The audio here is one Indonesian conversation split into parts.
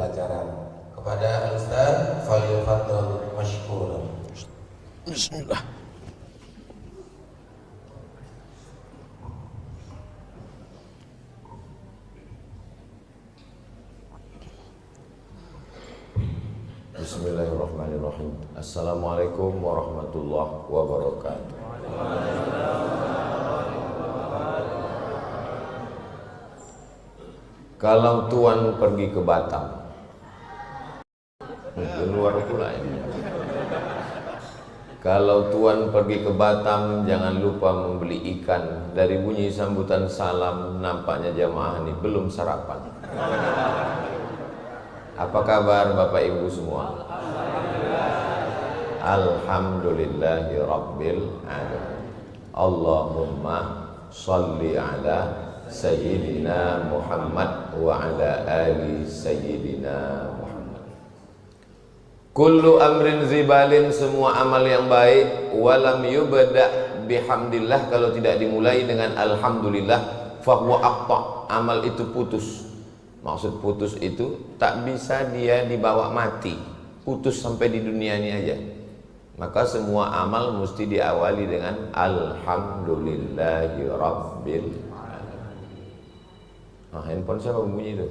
pembelajaran. Kepada Al-Ustaz falyafadhal mashkuran. Bismillah. Bismillahirrahmanirrahim. Assalamualaikum warahmatullahi wabarakatuh. Kalau Tuan pergi ke Batam, di luar pula ya. Kalau Tuan pergi ke Batam, jangan lupa membeli ikan. Dari bunyi sambutan salam, nampaknya jamaah ini belum sarapan. Apa kabar Bapak Ibu semua? Alhamdulillahi Rabbil Alamin. Allahumma salli ala Sayyidina Muhammad wa ala ali Sayyidina Muhammad. Kullu amrin zibalin, semua amal yang baik, walam yubda bihamdillah, kalau tidak dimulai dengan alhamdulillah, fahuwa aqta, amal itu putus. Maksud putus itu tak bisa dia dibawa mati, putus sampai di dunia ini aja. Maka semua amal mesti diawali dengan alhamdulillahi rabbil alamin. Nah, handphone siapa bunyi itu?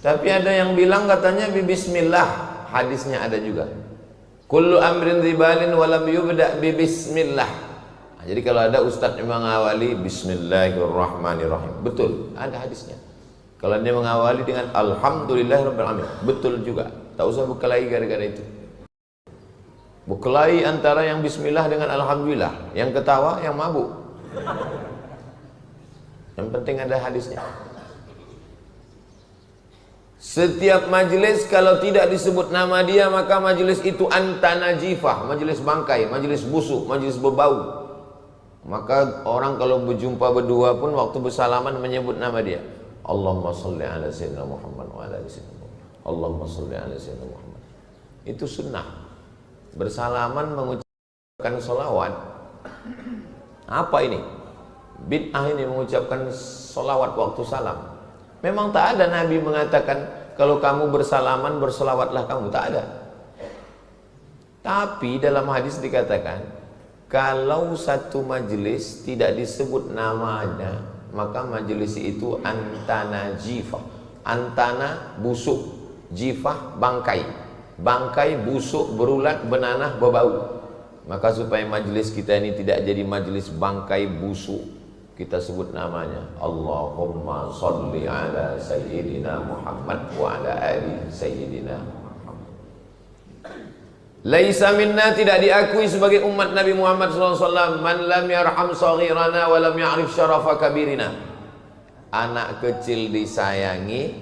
Tapi ada yang bilang katanya bismillah, hadisnya ada juga. Kullu amrin dzibalin walam yubda bismillah. Nah, jadi kalau ada ustadz yang mengawali bismillahirrahmanirrahim, betul, ada hadisnya. Kalau dia mengawali dengan alhamdulillahirabbil alamin, betul juga. Tak usah berkelahi gara-gara itu. Berkelahi antara yang bismillah dengan alhamdulillah, yang ketawa, yang mabuk. Yang penting ada hadisnya. Setiap majelis kalau tidak disebut nama dia, maka majelis itu antanajifah, majelis bangkai, majelis busuk, majelis berbau. Maka orang kalau berjumpa berdua pun waktu bersalaman menyebut nama dia. Allahumma salli ala sayyidina Muhammad wa ala ali sayyidina Muhammad. Allahumma salli ala sayyidina Muhammad. Itu sunnah. Bersalaman mengucapkan sholawat. Apa ini? Bid'ah ini mengucapkan sholawat waktu salam. Memang tak ada Nabi mengatakan kalau kamu bersalaman bersolawatlah kamu, tak ada. Tapi dalam hadis dikatakan kalau satu majelis tidak disebut namanya, maka majelis itu antana jifah. Antana busuk, jifah bangkai. Bangkai busuk, berulat, benanah, berbau. Maka supaya majelis kita ini tidak jadi majelis bangkai busuk, kita sebut namanya Allahumma salli ala Sayyidina Muhammad wa ala ali Sayyidina Muhammad. Laisa minna, tidak diakui sebagai umat Nabi Muhammad SAW, man lam yarham saghirana wa lam ya'rif syarafa kabirina. Anak kecil disayangi,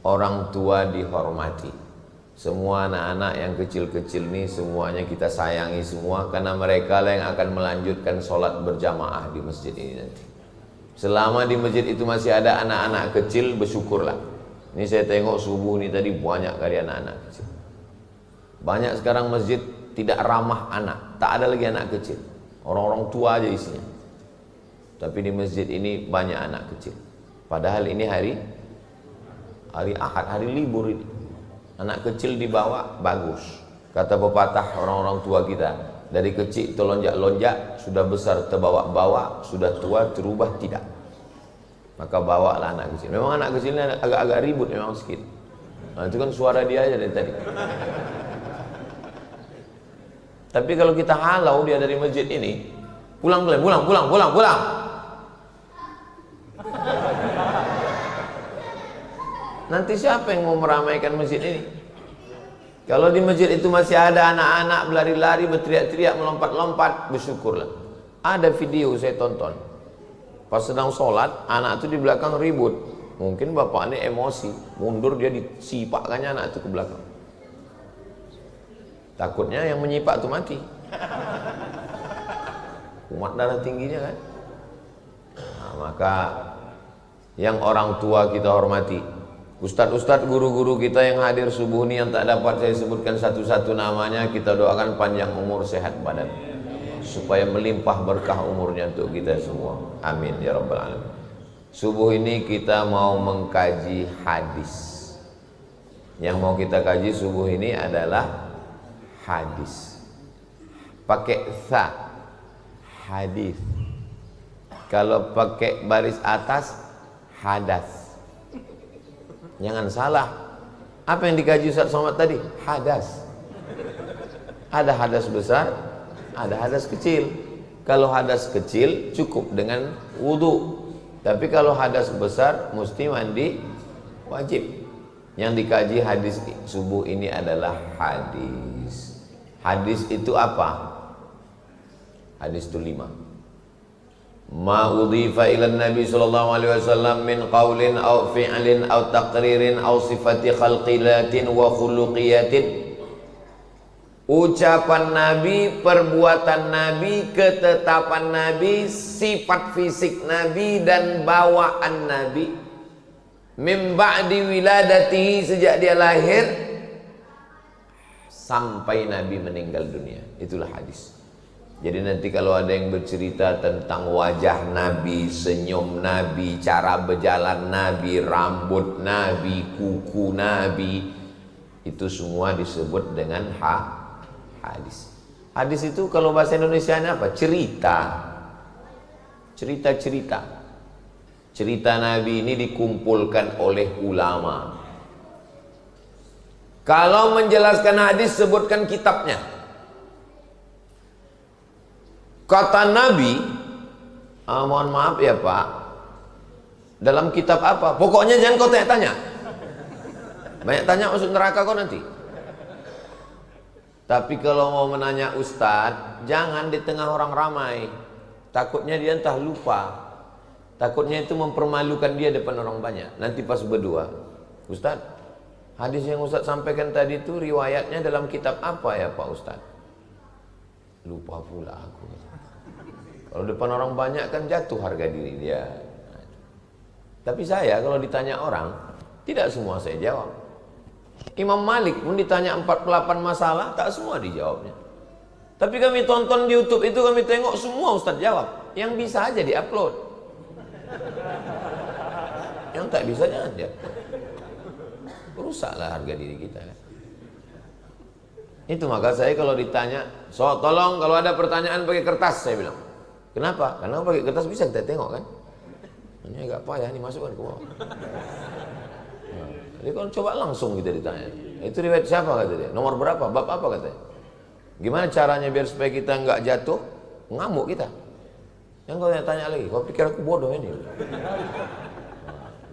orang tua dihormati. Semua anak-anak yang kecil-kecil ini semuanya kita sayangi semua, karena mereka lah yang akan melanjutkan sholat berjamaah di masjid ini nanti. Selama di masjid itu masih ada anak-anak kecil, bersyukurlah. Ini saya tengok subuh ini tadi banyak kali anak-anak kecil. Banyak sekarang masjid tidak ramah anak, tak ada lagi anak kecil. Orang-orang tua aja isinya. Tapi di masjid ini banyak anak kecil. Padahal ini hari Ahad, hari libur ini. Anak kecil dibawa bagus. Kata pepatah orang-orang tua kita, dari kecil terlonjak-lonjak, sudah besar terbawa-bawa, sudah tua terubah tidak. Maka bawalah anak kecil. Memang anak kecilnya agak-agak ribut memang sedikit. Nah, itu kan suara dia aja dari tadi. Tapi kalau kita halau dia dari masjid ini, pulang. Nanti siapa yang mau meramaikan masjid ini? Kalau di masjid itu masih ada anak-anak berlari-lari, berteriak-teriak, melompat-lompat, bersyukurlah. Ada video saya tonton. Pas sedang sholat, anak itu di belakang ribut. Mungkin bapaknya emosi, mundur, dia disipakkannya anak itu ke belakang. Takutnya yang menyipak itu mati. Umat darah tingginya kan. Nah, maka yang orang tua kita hormati. Ustadz-ustadz, guru-guru kita yang hadir subuh ini yang tak dapat saya sebutkan satu-satu namanya, kita doakan panjang umur, sehat badan, supaya melimpah berkah umurnya untuk kita semua. Amin ya rabbal alamin. Subuh ini kita mau mengkaji hadis. Yang mau kita kaji subuh ini adalah hadis. Pakai sa, hadis. Kalau pakai baris atas, hadas. Jangan salah. Apa yang dikaji Ustaz Somad tadi? Hadas. Ada hadas besar, ada hadas kecil. Kalau hadas kecil cukup dengan wudu. Tapi kalau hadas besar mesti mandi wajib. Yang dikaji hadis subuh ini adalah hadis. Hadis itu apa? Hadis itu 5. Ma udhifa ila Nabi sallallahu alaihi wasallam min qaulin aw fi'lin aw taqririn aw sifati khalqilatin wa khuluqiyatin. Ucapan Nabi, perbuatan Nabi, ketetapan Nabi, sifat fisik Nabi dan bawaan Nabi min ba'di wiladatihi, sejak dia lahir sampai Nabi meninggal dunia. Itulah hadis. Jadi nanti kalau ada yang bercerita tentang wajah Nabi, senyum Nabi, cara berjalan Nabi, rambut Nabi, kuku Nabi, itu semua disebut dengan hadis. Hadis itu kalau bahasa Indonesianya apa? Cerita. Cerita-cerita. Cerita Nabi ini dikumpulkan oleh ulama. Kalau menjelaskan hadis, sebutkan kitabnya. Kata Nabi, mohon maaf ya Pak, dalam kitab apa? Pokoknya jangan kau tanya-tanya. Banyak tanya masuk neraka kau nanti. Tapi kalau mau menanya Ustadz, jangan di tengah orang ramai. Takutnya dia entah lupa. Takutnya itu mempermalukan dia depan orang banyak. Nanti pas berdua, Ustadz, hadis yang Ustadz sampaikan tadi itu riwayatnya dalam kitab apa ya Pak Ustadz? Lupa pula aku. Kalau depan orang banyak kan jatuh harga diri dia. Tapi saya kalau ditanya orang, tidak semua saya jawab. Imam Malik pun ditanya 48 masalah, tak semua dijawabnya. Tapi kami tonton di YouTube itu, kami tengok semua Ustadz jawab. Yang bisa aja di-upload. Yang tak bisa jangan dia. Rusaklah harga diri kita. Itu maka saya kalau ditanya, so tolong kalau ada pertanyaan pakai kertas, saya bilang. Kenapa? Karena pakai kertas bisa kita tengok kan. Ini agak payah nih, masukkan ke bawah. Jadi kalau coba langsung kita ditanya, itu riwayat siapa kata dia? Nomor berapa? Bab apa katanya? Gimana caranya biar supaya kita nggak jatuh? Ngamuk kita. Yang kau tanya lagi, kau pikir aku bodoh ini?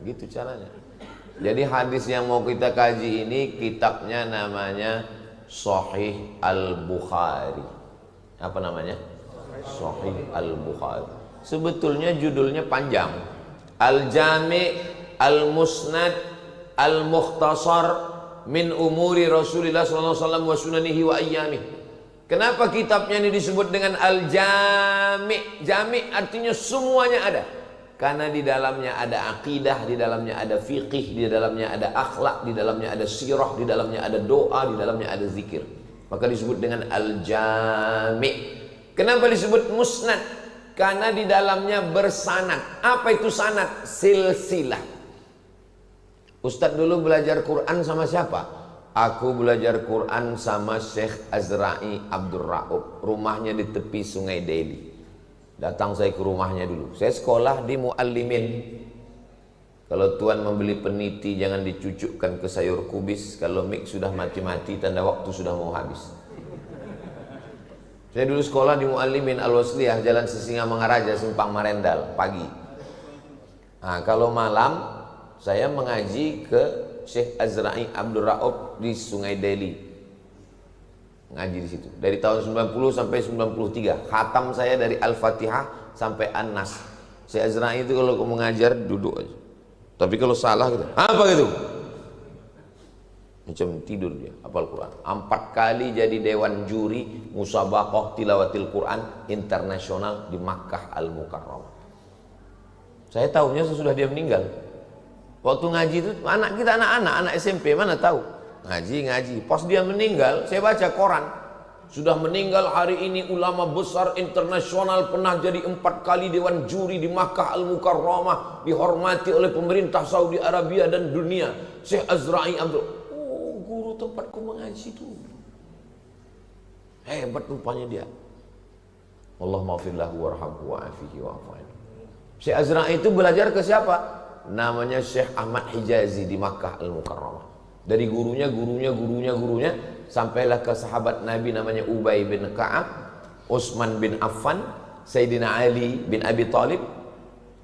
Gitu caranya. Jadi hadis yang mau kita kaji ini kitabnya namanya Sahih Al-Bukhari. Apa namanya? Sahih Al-Bukhari. Sebetulnya judulnya panjang. Al-Jami' Al-Musnad Al-Mukhtasar min umuri Rasulullah sallallahu alaihi wasallam wa sunanihi wa ayyamih. Kenapa kitabnya ini disebut dengan Al-Jami'? Jami' artinya semuanya ada. Karena di dalamnya ada akidah, di dalamnya ada fiqih, di dalamnya ada akhlak, di dalamnya ada sirah, di dalamnya ada doa, di dalamnya ada zikir. Maka disebut dengan Al-Jami'. Kenapa disebut musnad? Karena di dalamnya bersanad. Apa itu sanad? Silsilah. Ustadz dulu belajar Quran sama siapa? Aku belajar Quran sama Syekh Azra'i Abdur Ra'ub. Rumahnya di tepi Sungai Deli. Datang saya ke rumahnya dulu. Saya sekolah di Muallimin. Kalau tuan membeli peniti jangan dicucukkan ke sayur kubis. Kalau mik sudah mati-mati tanda waktu sudah mau habis. Saya dulu sekolah di Muallimin Al-Wasliyah, Jalan Sisingamangaraja, Simpang Marendal, pagi. Nah, kalau malam saya mengaji ke Syekh Azra'i Abdur Ra'ub di Sungai Deli. Ngaji di situ. Dari tahun 90 sampai 93. Khatam saya dari Al-Fatihah sampai An-Nas. Syekh Azra'i itu kalau mengajar duduk aja. Tapi kalau salah gitu, apa gitu? Macam tidur dia, hafal Quran. 4 kali jadi dewan juri musabaqah tilawatil Quran internasional di Makkah Al-Mukarramah. Saya tahunya sesudah dia meninggal. Waktu ngaji itu anak kita anak SMP mana tahu ngaji. Pas dia meninggal saya baca koran Sudah meninggal hari ini ulama besar internasional, pernah jadi 4 kali dewan juri di Makkah Al-Mukarramah, dihormati oleh pemerintah Saudi Arabia dan dunia. Syekh Azra'i Abdul. Oh, guru tempatku mengaji itu. Hebat rupanya dia. Allah maafillahu warhamhu wa'afihi wa'afain. Syekh Azra'i itu belajar ke siapa? Namanya Syekh Ahmad Hijazi di Makkah Al-Mukarramah. Dari gurunya sampailah ke sahabat Nabi namanya Ubay bin Ka'ab, Utsman bin Affan, Sayyidina Ali bin Abi Thalib,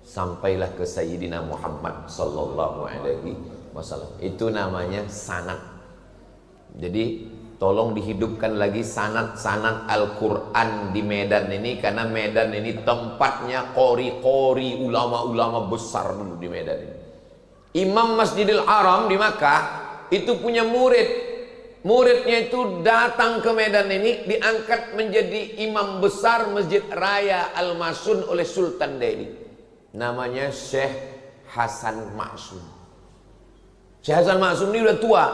sampailah ke Sayyidina Muhammad sallallahu alaihi wasallam. Itu namanya sanad. Jadi tolong dihidupkan lagi sanad-sanad Al-Quran di Medan ini, karena Medan ini tempatnya qori-qori, ulama-ulama besar dulu di Medan ini. Imam Masjidil Haram di Makkah itu punya muridnya itu datang ke Medan ini, diangkat menjadi imam besar Masjid Raya Al-Masun oleh Sultan Delhi. Namanya Syekh Hasan Ma'sum. Syekh Hasan Ma'sum ini udah tua.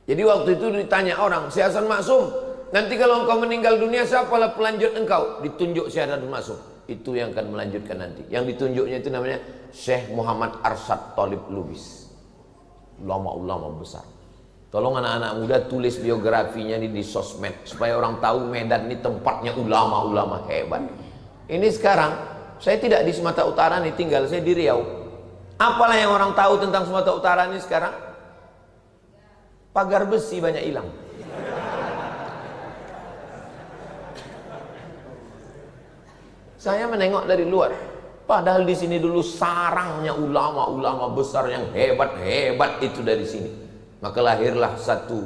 Jadi waktu itu ditanya orang, Syekh Hasan Ma'sum, nanti kalau engkau meninggal dunia siapalah pelanjut engkau? Ditunjuk Syekh Hasan Ma'sum. Itu yang akan melanjutkan nanti. Yang ditunjuknya itu namanya Syekh Muhammad Arsyad Thalib Lubis. Ulama-ulama besar. Tolong anak-anak muda tulis biografinya di sosmed, supaya orang tahu Medan ini tempatnya ulama-ulama hebat. Ini sekarang saya tidak di Sumatera Utara nih, tinggal saya di Riau. Apalah yang orang tahu tentang Sumatera Utara ini sekarang? Pagar besi banyak hilang. Saya menengok dari luar, padahal di sini dulu sarangnya ulama-ulama besar yang hebat-hebat itu dari sini. Maka lahirlah satu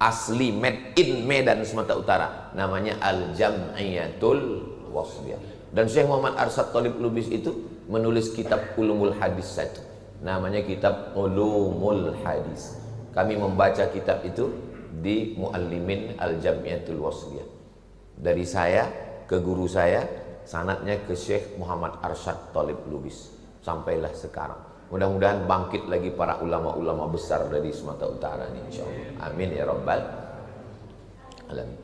asli made in Medan Sumatera Utara, namanya Al-Jam'iyatul Wasliyah. Dan Syekh Muhammad Arsyad Thalib Lubis itu menulis kitab Ulumul Hadis satu, namanya kitab Ulumul Hadis. Kami membaca kitab itu di Muallimin Al-Jam'iyatul Wasliyah. Dari saya ke guru saya, sanadnya ke Syekh Muhammad Arsyad Thalib Lubis, sampailah sekarang. Mudah-mudahan bangkit lagi para ulama-ulama besar dari Sumatera Utara ini, insyaallah. Amin ya rabbal alamin.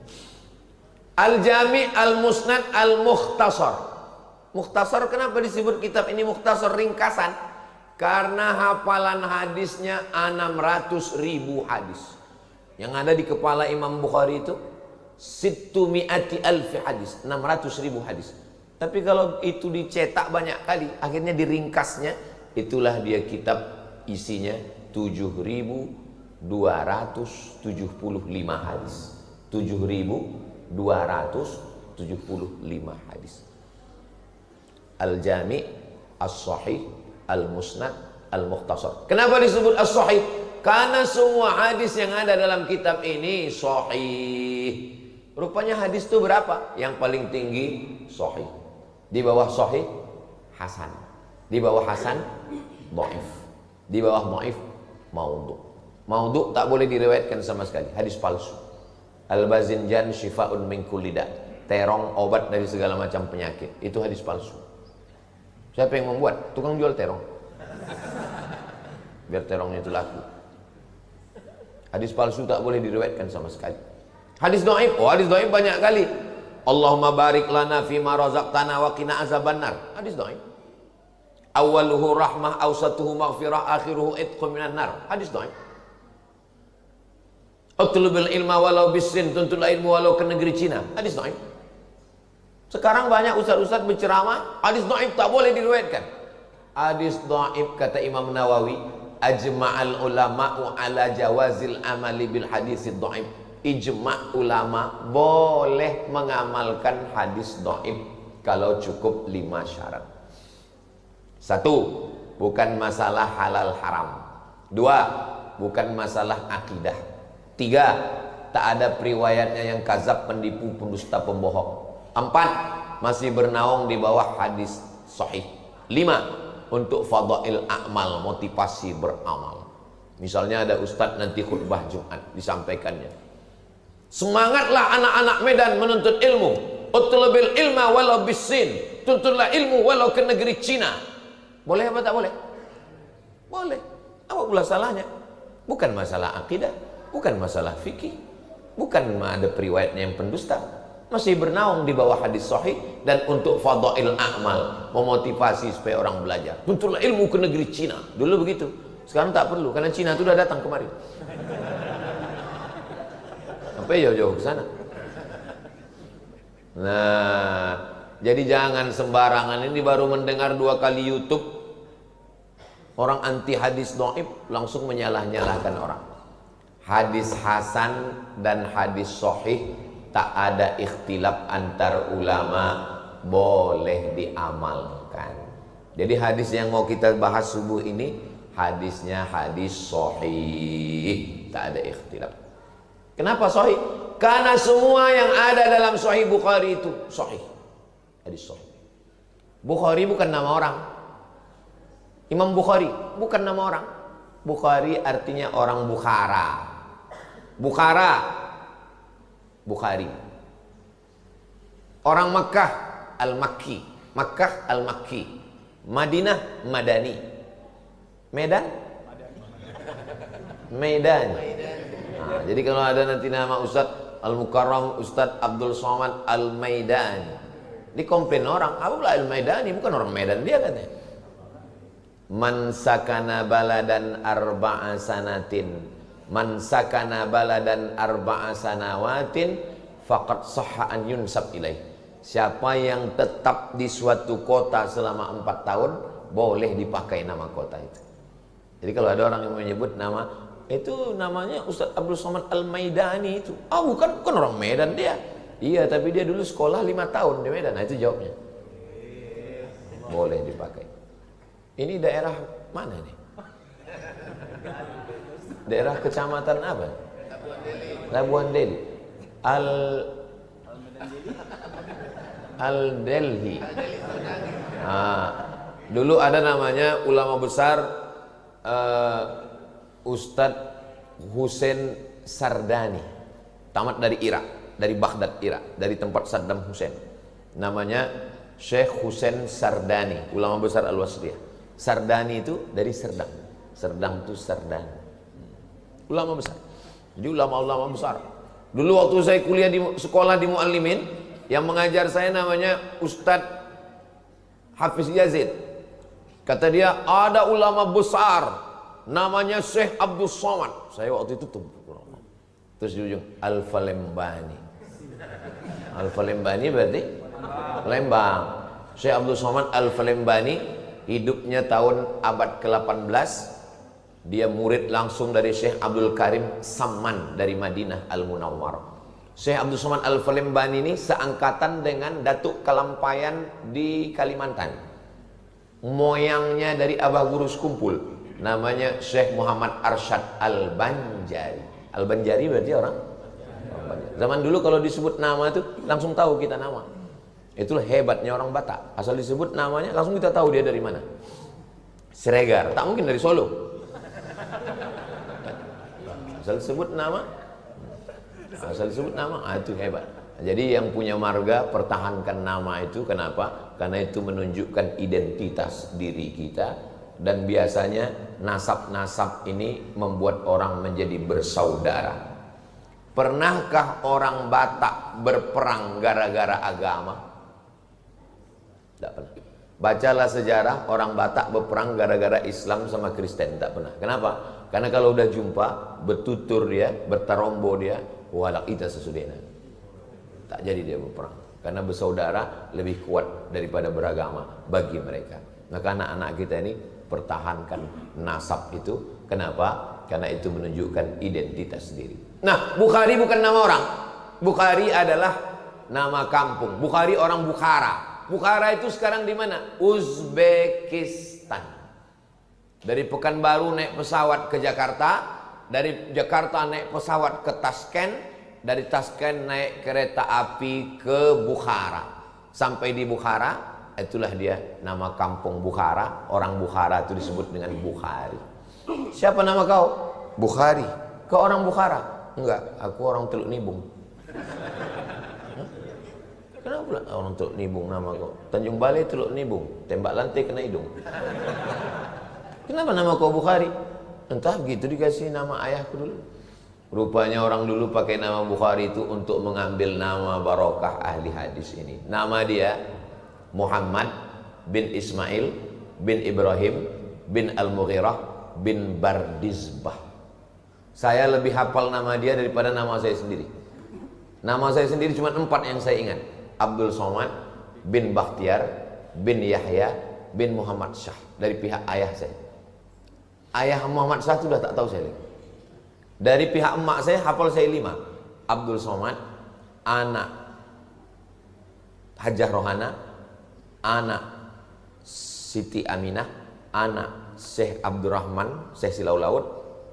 Al-Jami' Al-Musnad Al-Mukhtasar. Mukhtasar, kenapa disebut kitab ini mukhtasar, ringkasan? Karena hafalan hadisnya 600.000 hadis. Yang ada di kepala Imam Bukhari itu 600.000 hadis, 600.000 hadis. Tapi kalau itu dicetak banyak kali, akhirnya diringkasnya, itulah dia kitab isinya 7.275 hadis. 7.275 hadis. Al-Jami' As-Sahih Al-Musnad Al-Mukhtasar. Kenapa disebut As-Sahih? Karena semua hadis yang ada dalam kitab ini sahih. Rupanya hadis itu berapa? Yang paling tinggi sahih. Di bawah sahih hasan. Di bawah hasan dhaif. Di bawah dhaif maudhu'. Maudhu' tak boleh diriwayatkan sama sekali, hadis palsu. Al-Bazinjan syifa'un min kulli da'. Terong obat dari segala macam penyakit. Itu hadis palsu. Siapa yang membuat? Tukang jual terong. Biar terongnya itu laku. Hadis palsu tak boleh diriwayatkan sama sekali. Hadis dhaif, oh hadis dhaif banyak kali. Allahumma barik lana fima razaqtana wa qina azabannar. Hadis dhaif. Awaluhu rahmah, awsatuhu maghfirah, akhiruhu itqun minan nar. Hadis dhaif. Utlubil ilma walau bisrin, tuntutlah ilmu walau ke negeri Cina. Hadis dhaif. Sekarang banyak ustaz-ustaz berceramah, hadis dhaif tak boleh diriwayatkan. Hadis dhaif, kata Imam Nawawi, ajma'al ulama'u ala jawazil amali bil hadisid dhaif. Ijma' ulama boleh mengamalkan hadis dhaif kalau cukup 5 syarat. 1, bukan masalah halal haram. 2, bukan masalah akidah. 3, tak ada periwayatnya yang kazab, penipu, pendusta, pembohong. 4, masih bernaung di bawah hadis sahih. 5, untuk fadail a'mal, motivasi beramal. Misalnya ada ustadz nanti khutbah Jumat, disampaikannya, semangatlah anak-anak Medan menuntut ilmu. Utlubil ilma walau bisin, tuntutlah ilmu walau ke negeri Cina. Boleh apa tak boleh? Boleh. Apa pula salahnya? Bukan masalah akidah, bukan masalah fikih. Bukan ada periwayatnya yang pendusta, masih bernaung di bawah hadis sahih. Dan untuk fadail a'mal, memotivasi supaya orang belajar. Tuntutlah ilmu ke negeri Cina. Dulu begitu. Sekarang tak perlu, karena Cina itu sudah datang kemari. Sampai jauh-jauh ke sana. Nah, jadi jangan sembarangan. Ini baru mendengar 2 kali YouTube, orang anti hadis dhaif langsung menyalah-nyalahkan orang. Hadis hasan dan hadis sahih tak ada ikhtilaf antar ulama, boleh diamalkan. Jadi hadis yang mau kita bahas subuh ini, hadisnya hadis sahih, tak ada ikhtilaf. Kenapa sahih? Karena semua yang ada dalam Sahih Bukhari itu sahih, hadis sahih. Bukhari bukan nama orang. Imam Bukhari bukan nama orang. Bukhari artinya orang Bukhara. Bukhara, Bukhari. Orang Makkah, Al-Makki. Makkah, Al-Makki. Madinah, Madani. Medan? Medan. Nah, jadi kalau ada nanti nama Ustadz Al-Mukarram, Ustadz Abdul Somad Al-Maidani, dikomplain orang, apa Al-Maidani, bukan orang Medan dia katanya. Man sakana baladan arba'a sanatin, man sakana baladan arba'a sanawatin faqad sahha an yunsab ilaih. Siapa yang tetap di suatu kota selama 4 tahun, boleh dipakai nama kota itu. Jadi kalau ada orang yang menyebut nama itu, namanya Ustadz Abdul Somad Al-Maidani itu, bukan orang Medan dia. Iya, tapi dia dulu sekolah 5 tahun di Medan. Nah, itu jawabnya. Boleh dipakai. Ini daerah mana nih? Daerah kecamatan apa? Labuan Deli. Al-Delhi. Dulu ada namanya ulama besar Ustadz Hussein Sardani, tamat dari Irak, dari Baghdad, Irak, dari tempat Saddam Hussein. Namanya Syekh Hussein Sardani, ulama besar Al-Wasliyah. Sardani itu dari Serdang. Serdang itu Sardani. Ulama besar. Jadi ulama-ulama besar. Dulu waktu saya kuliah di sekolah di Muallimin, yang mengajar saya namanya Ustadz Hafiz Yazid. Kata dia, ada ulama besar namanya Syekh Abdul Somad. Saya waktu itu tuh terus di ujung Al-Falembani. Al-Falembani berarti Lembang. Syekh Abdul Somad Al-Falembani hidupnya tahun abad ke-18. Dia murid langsung dari Syekh Abdul Karim Samman dari Madinah Al-Munawwarah. Syekh Abdul Somad Al-Falembani ini seangkatan dengan Datuk Kalampayan di Kalimantan. Moyangnya dari Abah Guru Sekumpul, namanya Syekh Muhammad Arsyad Al-Banjari. Al-Banjari berarti orang Banjari. Zaman dulu kalau disebut nama itu langsung tahu kita nama. Itulah hebatnya orang Batak. Asal disebut namanya langsung kita tahu dia dari mana. Siregar, tak mungkin dari Solo. Asal disebut nama, itu hebat. Jadi yang punya marga pertahankan nama itu. Kenapa? Karena itu menunjukkan identitas diri kita. Dan biasanya nasab-nasab ini membuat orang menjadi bersaudara. Pernahkah orang Batak berperang gara-gara agama? Tidak pernah. Bacalah sejarah orang Batak berperang gara-gara Islam sama Kristen. Tak pernah. Kenapa? Karena kalau udah jumpa, bertutur dia, bertarombo dia, walak ita sesudena. Tak jadi dia berperang. Karena bersaudara lebih kuat daripada beragama bagi mereka. Maka anak-anak kita ini pertahankan nasab itu. Kenapa? Karena itu menunjukkan identitas diri. Nah, Bukhari bukan nama orang. Bukhari adalah nama kampung. Bukhari orang Bukhara. Bukhara itu sekarang di mana? Uzbekistan. Dari Pekanbaru naik pesawat ke Jakarta, dari Jakarta naik pesawat ke Tashkent, dari Tashkent naik kereta api ke Bukhara. Sampai di Bukhara, itulah dia nama kampung Bukhara. Orang Bukhara itu disebut dengan Bukhari. Siapa nama kau? Bukhari. Kau orang Bukhara? Enggak, aku orang Teluk Nibung. Kenapa pula orang Teluk Nibung nama kau? Tanjung Balai Teluk Nibung, tembak lantai kena hidung. Kenapa nama kau Bukhari? Entah begitu dikasih nama ayahku dulu. Rupanya orang dulu pakai nama Bukhari itu untuk mengambil nama barokah ahli hadis ini. Nama dia Muhammad bin Ismail bin Ibrahim bin Al-Mughirah bin Bardizbah. Saya lebih hafal nama dia daripada nama saya sendiri. Nama saya sendiri cuma 4 yang saya ingat. Abdul Somad bin Bakhtiar bin Yahya bin Muhammad Shah, dari pihak ayah saya. Ayah Muhammad Shah itu sudah tak tahu saya lagi. Dari pihak emak saya hafal saya 5. Abdul Somad, anak Hajah Rohana, anak Siti Aminah, anak Syekh Abdurrahman, Syekh Silau Laut,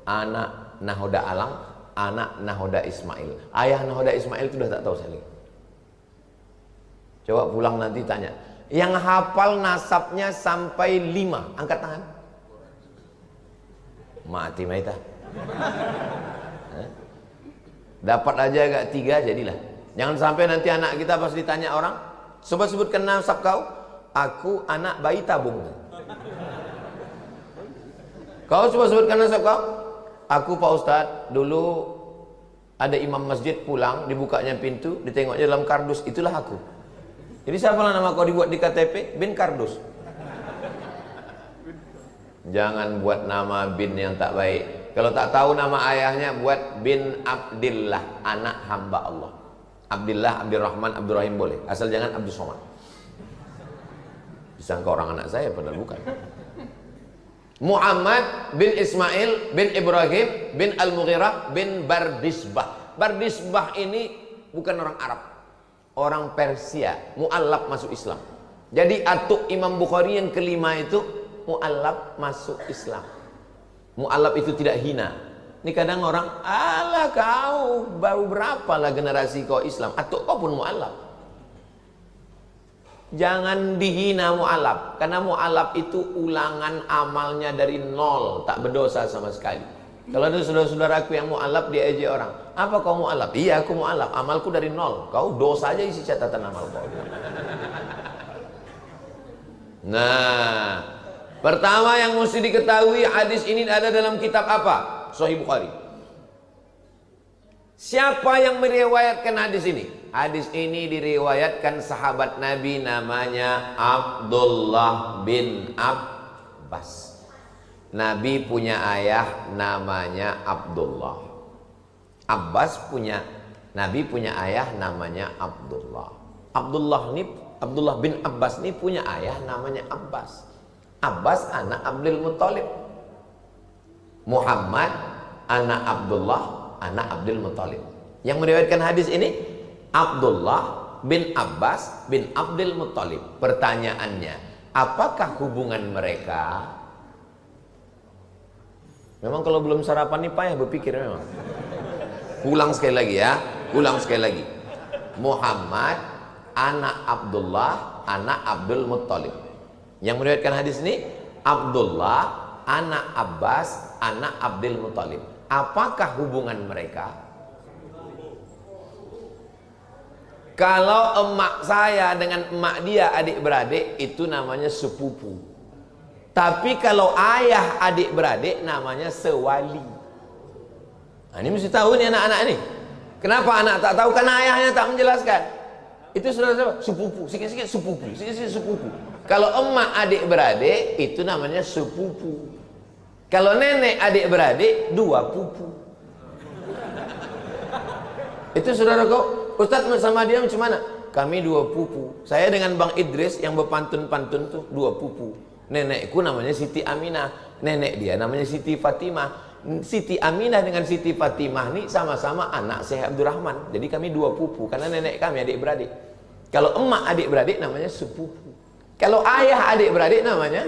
anak Nahoda Alang, anak Nahoda Ismail. Ayah Nahoda Ismail itu sudah tak tahu saya lagi. Coba pulang nanti tanya, yang hafal nasabnya sampai 5, angkat tangan. Mati maita. Dapat aja agak 3 jadilah. Jangan sampai nanti anak kita pas ditanya orang, coba sebutkan nasab kau. Aku anak bayi tabung. Kau coba sebutkan nasab kau. Aku Pak Ustadz, dulu ada imam masjid pulang, dibukanya pintu, ditengoknya dalam kardus, itulah aku. Jadi siapalah nama kau dibuat di KTP? Bin Kardus. Jangan buat nama bin yang tak baik. Kalau tak tahu nama ayahnya, buat bin Abdillah, anak hamba Allah. Abdillah, Abdurrahman, Abdurrahim boleh, asal jangan Abdul Somad. Disangka orang anak saya, padahal bukan. Muhammad bin Ismail bin Ibrahim bin Al-Mughirah bin Bardizbah. Bardizbah ini bukan orang Arab, orang Persia, mu'allab masuk Islam. Jadi atuk Imam Bukhari yang kelima itu mu'allab masuk Islam. Mu'allab itu tidak hina. Ini kadang orang, alah kau baru berapa lah generasi kau Islam, atuk kau pun mu'allab. Jangan dihina mu'allab, karena mu'allab itu ulangan amalnya dari 0, tak berdosa sama sekali. Kalau ada saudara-saudaraku yang mu'allab, dia ejek orang, apa kau mu'allab? Iya aku mu'allab, amalku dari 0. Kau dosa aja isi catatan amal kau. Nah, pertama yang mesti diketahui, hadis ini ada dalam kitab apa? Sahih Bukhari. Siapa yang meriwayatkan hadis ini? Hadis ini diriwayatkan sahabat Nabi namanya Abdullah bin Abbas. Nabi punya ayah namanya Abdullah. Nabi punya ayah namanya Abdullah. Abdullah bin Abbas ini punya ayah namanya Abbas. Abbas anak Abdul Muttalib. Muhammad anak Abdullah anak Abdul Muttalib. Yang meriwayatkan hadis ini Abdullah bin Abbas bin Abdul Muttalib. Pertanyaannya, apakah hubungan mereka? Memang kalau belum sarapan nih payah berpikir memang. Ulang sekali lagi ya, ulang sekali lagi. Muhammad anak Abdullah anak Abdul Muttalib. Yang meriwayatkan hadis ini Abdullah anak Abbas anak Abdul Muttalib. Apakah hubungan mereka? Kalau emak saya dengan emak dia adik-beradik, itu namanya sepupu. Tapi kalau ayah adik-beradik namanya sewali. Nah, ini mesti tahu nih anak-anak ini. Kenapa anak tak tahu? Karena ayahnya tak menjelaskan. Itu saudara-saudara, sepupu, sikit-sikit sepupu, sikit-sikit sepupu. Kalau emak adik-beradik, itu namanya sepupu. Kalau nenek adik-beradik, 2 pupu. Itu saudara kau. Ustadz sama dia macam mana? Kami 2 pupu. Saya dengan Bang Idris yang berpantun-pantun tuh 2 pupu. Nenekku namanya Siti Aminah, nenek dia namanya Siti Fatimah. Siti Aminah dengan Siti Fatimah ini sama-sama anak Syekh Abdurrahman. Jadi kami 2 pupu karena nenek kami adik-beradik. Kalau emak adik-beradik namanya sepupu. Kalau ayah adik-beradik namanya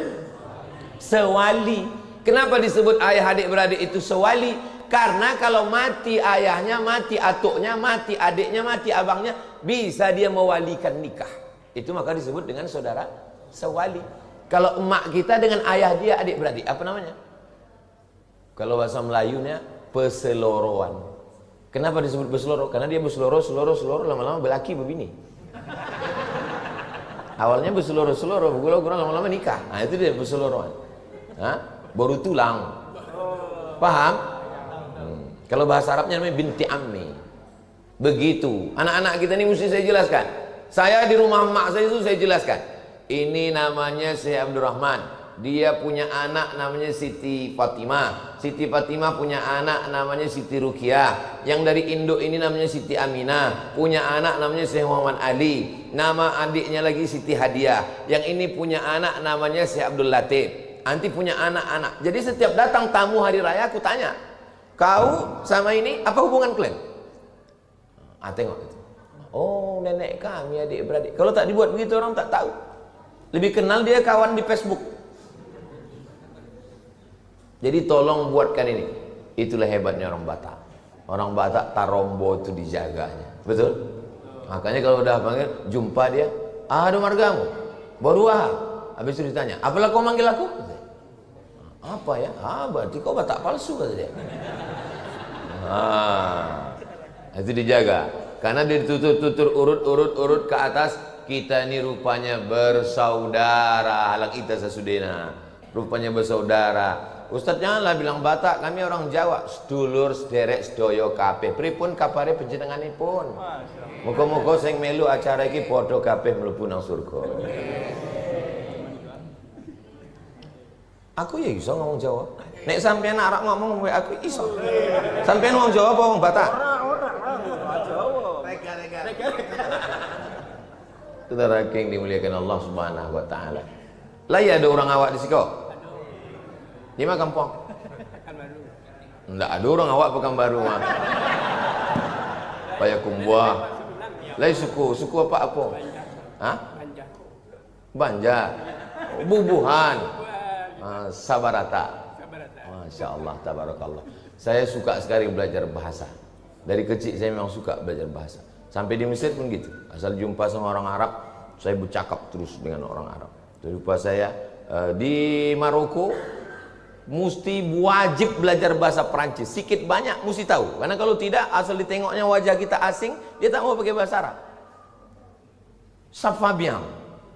sewali. Kenapa disebut ayah adik-beradik itu sewali? Karena kalau mati ayahnya, mati atuknya, mati adiknya, mati abangnya, bisa dia mewalikan nikah. Itu maka disebut dengan saudara sewali. Kalau emak kita dengan ayah dia adik-beradik, apa namanya? Kalau bahasa Melayunya peseloroan. Kenapa disebut peseloro? Karena dia berseloro, lama-lama berlaki berbini. Awalnya berseloro, bergurau-gurau, lama-lama nikah. Nah itu dia peseloroan. Baru tulang. Paham? Kalau bahasa Arabnya namanya binti ammi. Begitu. Anak-anak kita ini mesti saya jelaskan. Saya di rumah emak saya itu saya jelaskan. Ini namanya Syekh Abdurrahman. Dia punya anak namanya Siti Fatimah. Siti Fatimah punya anak namanya Siti Ruqyah. Yang dari induk ini namanya Siti Aminah. Punya anak namanya Syekh Muhammad Ali. Nama adiknya lagi Siti Hadiah. Yang ini punya anak namanya Syekh Abdul Latif. Nanti punya anak-anak. Jadi setiap datang tamu hari raya aku tanya, kau sama ini apa hubungan kalian? Tengok itu. Oh, nenek kami adik-beradik. Kalau tak dibuat begitu orang tak tahu. Lebih kenal dia kawan di Facebook. Jadi tolong buatkan ini. Itulah hebatnya orang Batak. Orang Batak tarombo itu dijaganya. Betul? Makanya kalau udah panggil, jumpa dia, ada margamu, baru habis itu ditanya, apalah kau manggil aku? Apa ya? Berarti kau Batak palsu, kata dia. Itu dijaga. Karena ditutur urut ke atas, kita ini rupanya bersaudara. Halak kita sesudena. Rupanya bersaudara. Ustaz janganlah bilang Batak, kami orang Jawa. Sedulur sederek sedoyo kabeh. Pripun kabare panjenenganipun? Muga-muga sing melu acara iki padha kabeh mlebu nang surga. Aku ya iso ngomong Jawa. Nek sampean arep ngomong kowe aku iso. Sampean wong Jawa apa wong Batak? Ora Jawa. Rega-rega. Saudara yang dimuliakan Allah Subhanahu wa taala. Lah ya ada orang awak di siko. Di mana kampung? Enggak ada orang awak Pekanbaru mah. Payakumbuh. Lai suku apa? Hah? Banjar. Bubuhan. Sabarata. Masya Allah, tabarakallah. Saya suka sekali belajar bahasa. Dari kecil saya memang suka belajar bahasa. Sampai di Mesir pun gitu. Asal jumpa sama orang Arab, saya bercakap terus dengan orang Arab. Jumpa saya di Maroko, mesti wajib belajar bahasa Perancis. Sikit banyak mesti tahu. Karena kalau tidak, asal ditengoknya wajah kita asing, dia tak mau pakai bahasa Arab. Ça va bien.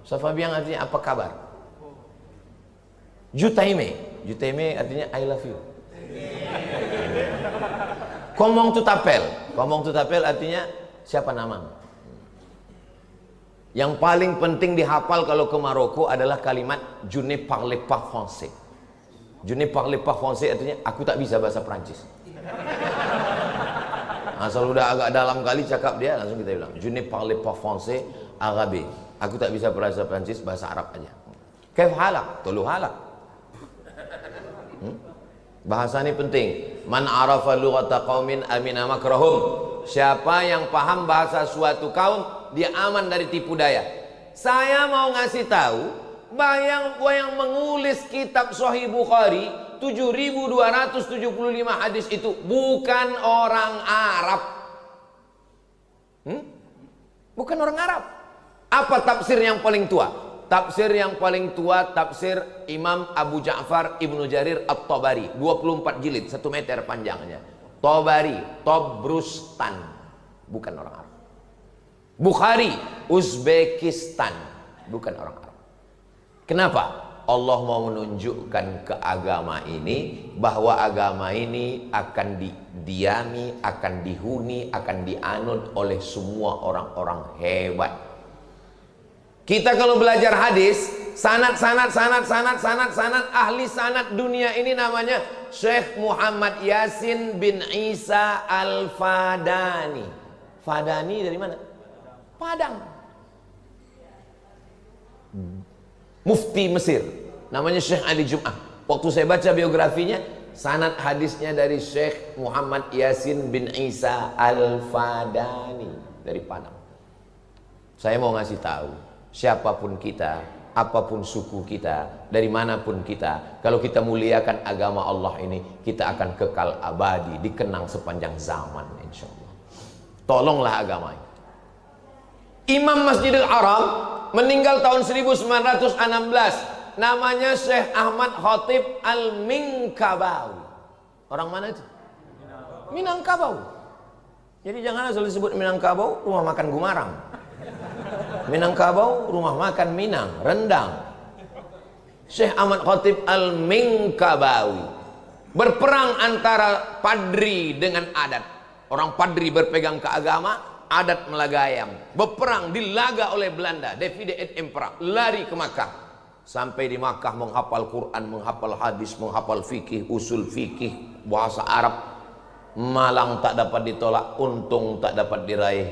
Ça va bien artinya apa kabar? Jutaime. Jutaime artinya I love you. Comment tu t'appelles? Comment tu t'appelles artinya siapa namamu? Yang paling penting dihafal kalau ke Maroko adalah kalimat je ne parle pas français. Je ne parle pas français artinya aku tak bisa bahasa Prancis. Asal udah agak dalam kali cakap dia, langsung kita bilang je ne parle pas français arabe. Aku tak bisa bahasa Prancis, bahasa Arab aja. Kaif halak? Tulu halak. Bahasa ini penting. Man arafa lughata qaumin amina makrahum. Siapa yang paham bahasa suatu kaum, dia aman dari tipu daya. Saya mau ngasih tahu, yang mengulis kitab Sahih Bukhari 7.275 hadis itu bukan orang Arab. Bukan orang Arab. Apa tafsir yang paling tua? Tafsir yang paling tua, tafsir Imam Abu Ja'far Ibnu Jarir At-Tabari, 24 jilid, 1 meter panjangnya. Tabari, Tobrustan, bukan orang Arab. Bukhari, Uzbekistan, bukan orang Arab. Kenapa? Allah mau menunjukkan ke agama ini bahwa agama ini akan didiami, akan dihuni, akan dianut oleh semua orang-orang hebat. Kita kalau belajar hadis, sanad ahli sanad dunia ini namanya Syekh Muhammad Yasin bin Isa Al-Fadani. Fadani dari mana? Padang. Mufti Mesir, namanya Syekh Ali Jum'ah. Waktu saya baca biografinya, sanad hadisnya dari Syekh Muhammad Yasin bin Isa Al-Fadani dari Padang. Saya mau ngasih tahu, siapapun kita, apapun suku kita, dari manapun kita, kalau kita muliakan agama Allah ini, kita akan kekal abadi, dikenang sepanjang zaman, insya Allah. Tolonglah agama ini. Imam Masjidil Haram meninggal tahun 1916, namanya Syekh Ahmad Khatib Al-Minkabawi. Orang mana itu? Minangkabau. Jadi jangan asal disebut Minangkabau, rumah makan Gumarang. Minangkabau, rumah makan Minang, rendang. Syekh Ahmad Khatib Al-Minkabawi. Berperang antara padri dengan adat. Orang padri berpegang ke agama, adat melagayam. Berperang dilaga oleh Belanda, Divide et Impera, lari ke Makkah. Sampai di Makkah menghafal Quran, menghafal hadis, menghafal fikih, usul fikih, bahasa Arab. Malang tak dapat ditolak, untung tak dapat diraih.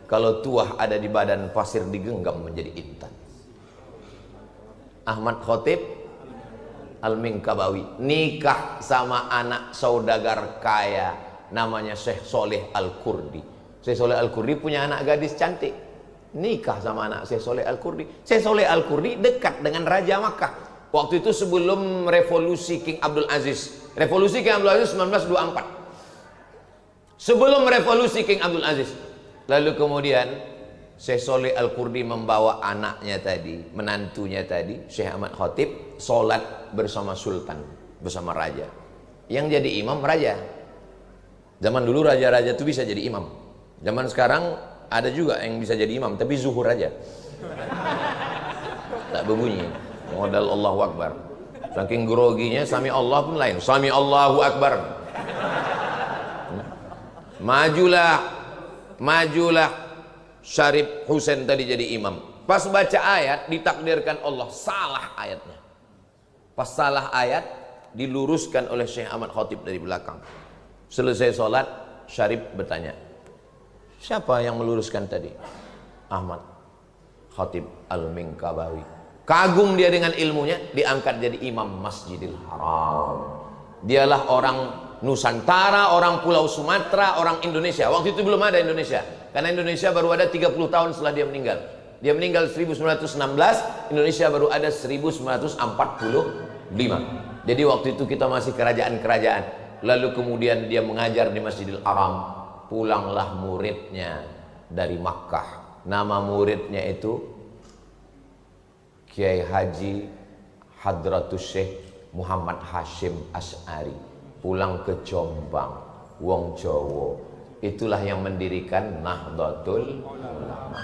Kalau tuah ada di badan, pasir digenggam menjadi intan. Ahmad Khatib Al-Minkabawi nikah sama anak saudagar kaya namanya Syekh Soleh Al-Kurdi. Syekh Soleh Al-Kurdi punya anak gadis cantik, nikah sama anak Syekh Soleh Al-Kurdi. Syekh Soleh Al-Kurdi dekat dengan Raja Makkah. Waktu itu sebelum revolusi King Abdul Aziz. Revolusi King Abdul Aziz 1924. Sebelum revolusi King Abdul Aziz. Lalu kemudian Syekh Soleh Al-Kurdi membawa anaknya tadi, menantunya tadi, Syekh Ahmad Khatib, sholat bersama sultan, bersama raja. Yang jadi imam raja. Zaman dulu raja-raja itu bisa jadi imam. Zaman sekarang ada juga yang bisa jadi imam, tapi zuhur aja. Tak berbunyi. Modal Allahu Akbar. Saking groginya, sami Allah pun lain. Sami Allahu Akbar. Majulah Syarif Husain tadi jadi imam. Pas baca ayat, ditakdirkan Allah salah ayatnya. Pas salah ayat, diluruskan oleh Syekh Ahmad Khatib dari belakang. Selesai sholat, Syarif bertanya, siapa yang meluruskan tadi? Ahmad Khatib Al-Minkabawi. Kagum dia dengan ilmunya, diangkat jadi imam Masjidil Haram. Dialah orang Nusantara, orang Pulau Sumatera, orang Indonesia. Waktu itu belum ada Indonesia, karena Indonesia baru ada 30 tahun setelah dia meninggal. Dia meninggal 1916, Indonesia baru ada 1945. Jadi waktu itu kita masih kerajaan-kerajaan. Lalu kemudian dia mengajar di Masjidil Haram. Pulanglah muridnya dari Makkah. Nama muridnya itu Kiai Haji Hadratus Syekh Muhammad Hashim Asy'ari. Pulang ke Jombang, wong Jawa. Itulah yang mendirikan Nahdlatul Ulama.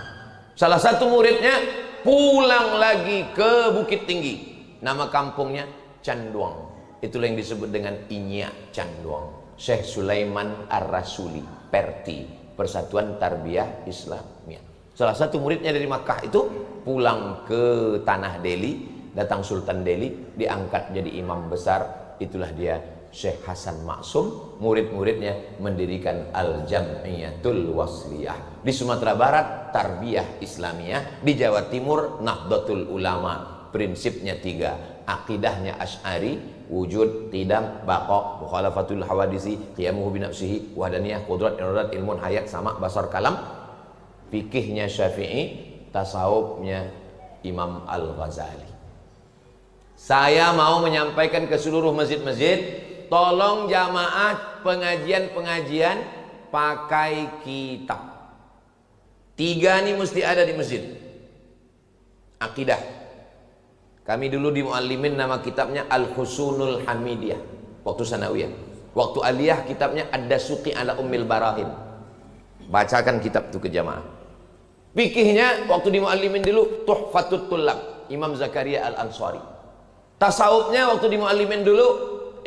Salah satu muridnya pulang lagi ke Bukit Tinggi. Nama kampungnya Canduang. Itulah yang disebut dengan Inyak Canduang. Syekh Sulaiman Ar-Rasuli, Perti, Persatuan Tarbiyah Islamiyah. Salah satu muridnya dari Makkah itu pulang ke tanah Delhi, datang Sultan Delhi, diangkat jadi imam besar. Itulah dia Syekh Hasan Maksum. Murid-muridnya mendirikan Al-Jam'iyatul Wasliyah. Di Sumatera Barat Tarbiyah Islamiyah, di Jawa Timur Nahdlatul Ulama. Prinsipnya 3, akidahnya Asy'ari, wujud, qidam, baqa, mukhalafatul hawadisi, qiyamuhu binafsihi, wahdaniyah, qudrat, iradat, ilmun, hayat, sama, basar, kalam. Fikihnya Syafi'i, tasawufnya Imam Al-Ghazali. Saya mau menyampaikan ke seluruh masjid-masjid, tolong jamaah pengajian-pengajian pakai kitab. 3 ini mesti ada di masjid. Akidah. Kami dulu di Muallimin nama kitabnya Al-Husunul Hamidiyah waktu sanawiyah. Waktu aliyah kitabnya Ad-Dasuqi ala Ummil Barahim. Bacakan kitab itu ke jamaah. Fikihnya waktu di Muallimin dulu Tuhfatut Tullab, Imam Zakaria Al-Ansari. Tasawufnya waktu di Muallimin dulu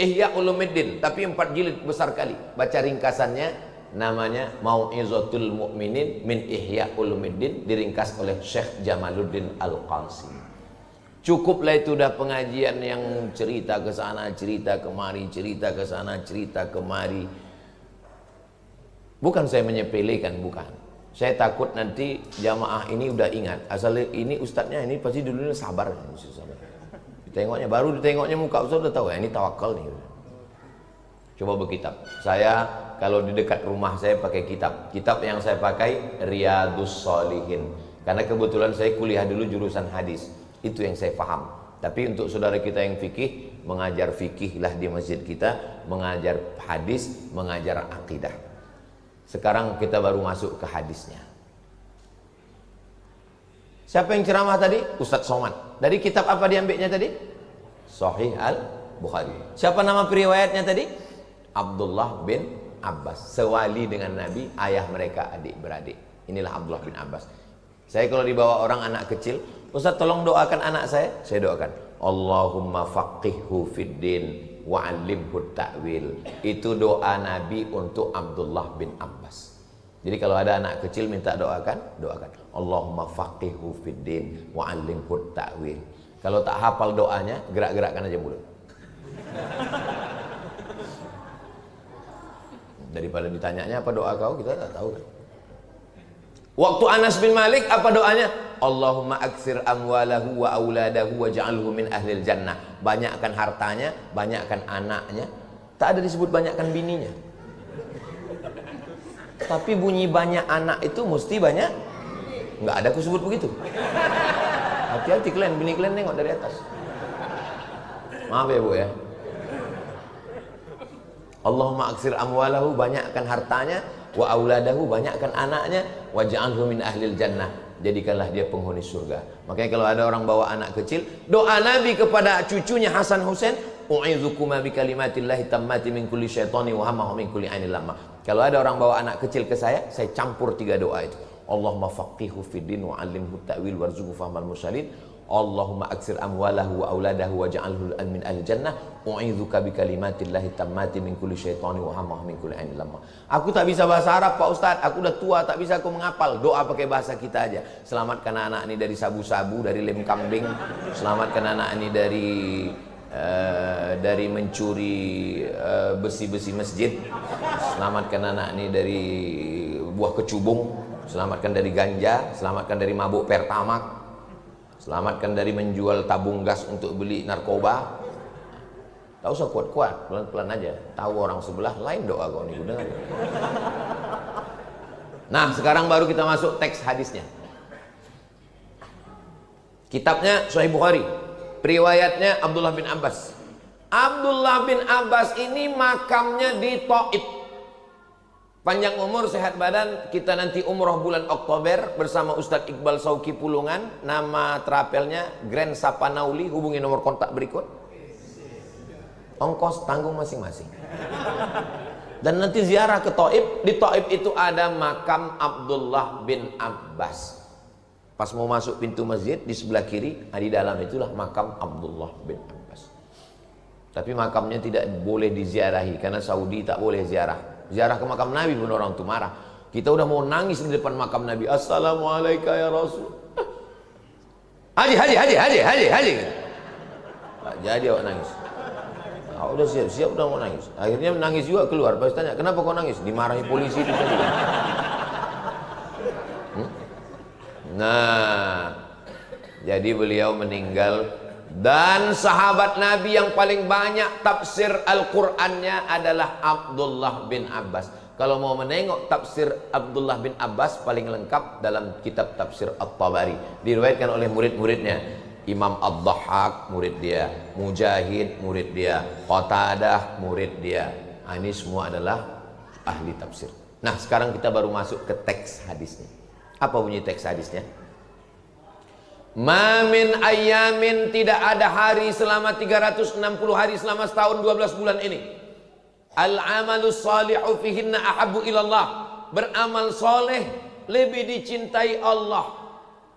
Ihya Ulumuddin, tapi 4 jilid besar kali. Baca ringkasannya, namanya Mau'izatul Mu'minin min Ihya Ulumuddin, diringkas oleh Syekh Jamaluddin Al-Qansi. Cukuplah itu udah pengajian yang cerita ke sana, cerita kemari, cerita ke sana, cerita kemari. Bukan saya menyepelekan, bukan. Saya takut nanti jamaah ini udah ingat, asal ini ustadznya ini pasti dulunya sabar. Ditengoknya, baru ditengoknya muka ustadz udah tahu ya ini tawakal nih. Coba berkitab. Saya kalau di dekat rumah saya pakai kitab. Kitab yang saya pakai Riyadus Shalihin. Karena kebetulan saya kuliah dulu jurusan hadis. Itu yang saya paham. Tapi untuk saudara kita yang fikih, mengajar fikih lah di masjid kita, mengajar hadis, mengajar akidah. Sekarang kita baru masuk ke hadisnya. Siapa yang ceramah tadi? Ustadz Somad. Dari kitab apa diambilnya tadi? Sahih Al-Bukhari. Siapa nama periwayatnya tadi? Abdullah bin Abbas. Sewali dengan Nabi, ayah mereka adik-beradik. Inilah Abdullah bin Abbas. Saya kalau dibawa orang anak kecil, Ustaz tolong doakan anak saya doakan. Allahumma faqihhu fid din wa 'allimhu ta'wil. Itu doa Nabi untuk Abdullah bin Abbas. Jadi kalau ada anak kecil minta doakan, doakan Allahumma faqihhu fiddin wa 'allimhu ta'wil. Kalau tak hafal doanya, gerak-gerakkan aja mulut. Daripada ditanyanya apa doa kau, kita tak tahu kan. Waktu Anas bin Malik apa doanya? Allahumma aksir amwalahu wa auladahu waj'alhu min ahlil jannah. Banyakkan hartanya, banyakkan anaknya. Tak ada disebut banyakkan bininya. Tapi bunyi banyak anak itu mesti banyak. Enggak ada aku sebut begitu. Hati-hati kalian, bini kalian nengok dari atas. Maaf ya Bu ya. Allahumma aksir amwalahu, banyakkan hartanya, wa auladahu, banyakkan anaknya, waj'alhu min ahlil jannah, jadikanlah dia penghuni surga. Makanya kalau ada orang bawa anak kecil, doa Nabi kepada cucunya Hasan Husain, u'izukuma bi kalimatillahi tammati min kulli syaitani wa hamma min kulli ainil lamma. Kalau ada orang bawa anak kecil ke saya campur 3 doa itu. Allahumma faqihhu fiddin wa 'allimhu ta'wil warzuqhu fahmal mursalin. Allahumma aksir amwalahu wa auladahu waj'alhu min ahli jannah, u'idzuka bi kalimatillahi tammati min kulli syaitani wa hamma min kulli ainil lamma. Aku tak bisa bahasa Arab Pak Ustaz, aku udah tua tak bisa aku menghafal. Doa pakai bahasa kita aja. Selamatkan anak ini dari sabu-sabu, dari lem kambing. Selamatkan anak ini dari mencuri besi-besi masjid. Selamatkan anak ini dari buah kecubung. Selamatkan dari ganja, selamatkan dari mabuk pertamak. Selamatkan dari menjual tabung gas untuk beli narkoba. Tak usah kuat-kuat, pelan-pelan aja. Tahu orang sebelah, lain doa kau nih, dengar. Nah, sekarang baru kita masuk teks hadisnya. Kitabnya Sahih Bukhari, riwayatnya Abdullah bin Abbas. Abdullah bin Abbas ini makamnya di Taif. Panjang umur, sehat badan. Kita nanti umroh bulan Oktober bersama Ustadz Iqbal Sauki Pulungan. Nama terapelnya Grand Sapanauli. Hubungi nomor kontak berikut. Ongkos tanggung masing-masing. Dan nanti ziarah ke Taif. Di Taif itu ada makam Abdullah bin Abbas. Pas mau masuk pintu masjid, di sebelah kiri, di dalam itulah makam Abdullah bin Abbas. Tapi makamnya tidak boleh diziarahi karena Saudi tak boleh ziarah. Ziarah ke makam Nabi pun orang tuh marah. Kita udah mau nangis di depan makam Nabi. Assalamualaikum ya Rasul. Haji. Nah, jadi awak nangis. Nah, udah siap-siap udah mau nangis. Akhirnya nangis juga keluar. Pas tanya, kenapa kau nangis? Dimarahi polisi itu tadi. Nah, jadi beliau meninggal. Dan sahabat Nabi yang paling banyak tafsir Al-Qur'annya adalah Abdullah bin Abbas. Kalau mau menengok tafsir Abdullah bin Abbas paling lengkap dalam kitab tafsir At-Tabari. Diriwayatkan oleh murid-muridnya. Imam Ad-Dhahhak murid dia, Mujahid murid dia, Qatadah murid dia. Ini semua adalah ahli tafsir. Nah, sekarang kita baru masuk ke teks hadisnya. Apa bunyi teks hadisnya? Ma min ayyamin, tidak ada hari selama 360 hari selama setahun 12 bulan ini. Al-amalus salihu fihinna ahabbu ilallah. Beramal soleh lebih dicintai Allah.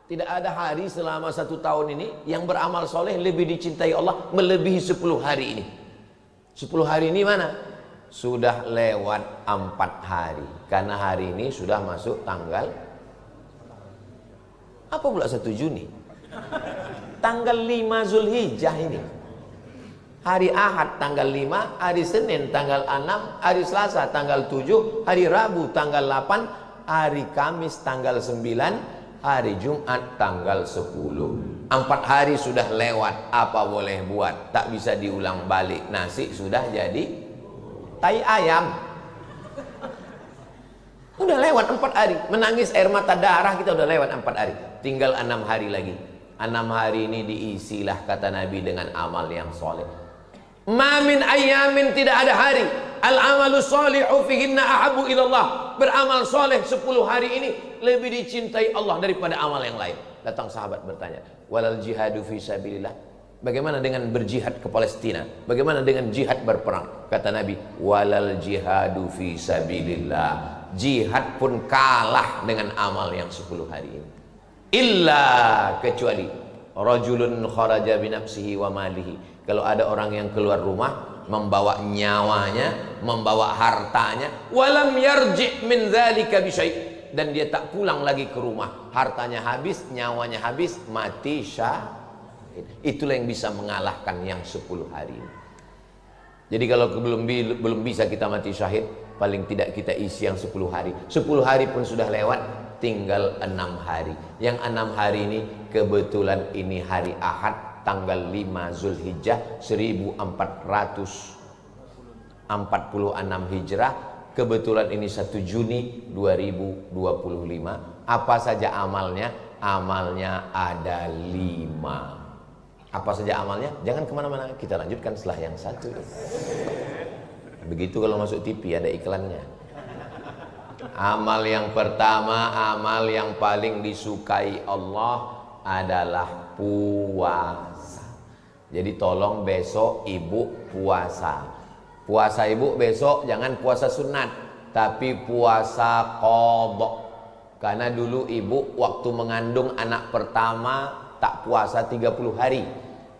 Tidak ada hari selama 1 tahun ini yang beramal soleh lebih dicintai Allah melebihi 10 hari ini. 10 hari ini mana? Sudah lewat 4 hari. Karena hari ini sudah masuk tanggal apa pula 1 Juni? Tanggal 5 Zulhijjah ini. Hari Ahad tanggal 5, hari Senin tanggal 6, hari Selasa tanggal 7, hari Rabu tanggal 8, hari Kamis tanggal 9, hari Jumat tanggal 10. 4 hari sudah lewat, apa boleh buat? Tak bisa diulang balik. Nasi sudah jadi tai ayam. Udah lewat 4 hari. Menangis air mata darah kita udah lewat 4 hari. Tinggal 6 hari lagi. 6 hari ini diisilah kata Nabi dengan amal yang soleh. Ma min ayyamin, tidak ada hari. Al-amalu salihu fihinna ahabbu ilallah. Beramal soleh 10 hari ini lebih dicintai Allah daripada amal yang lain. Datang sahabat bertanya, walal jihadu fi sabilillah. Bagaimana dengan berjihad ke Palestina? Bagaimana dengan jihad berperang? Kata Nabi, walal jihadu fi sabilillah. Jihad pun kalah dengan amal yang 10 hari ini. Illa, kecuali rajulun kharaja binafsihi wa malihi. Kalau ada orang yang keluar rumah membawa nyawanya, membawa hartanya, walam yarji' min dzalika bisyai', dan dia tak pulang lagi ke rumah. Hartanya habis, nyawanya habis, mati syahid. Itulah yang bisa mengalahkan yang 10 hari. Jadi kalau belum bisa kita mati syahid, paling tidak kita isi yang 10 hari. 10 hari pun sudah lewat, tinggal 6 hari. Yang 6 hari ini kebetulan ini hari Ahad, tanggal 5 Zulhijjah 1446 Hijrah. Kebetulan ini 1 Juni 2025. Apa saja amalnya? Amalnya ada 5. Apa saja amalnya? Jangan kemana-mana, kita lanjutkan setelah yang satu. Begitu kalau masuk TV ada iklannya. Amal yang pertama, amal yang paling disukai Allah adalah puasa. Jadi tolong besok ibu puasa. Puasa ibu besok jangan puasa sunat, tapi puasa qadha. Karena dulu ibu waktu mengandung anak pertama tak puasa 30 hari.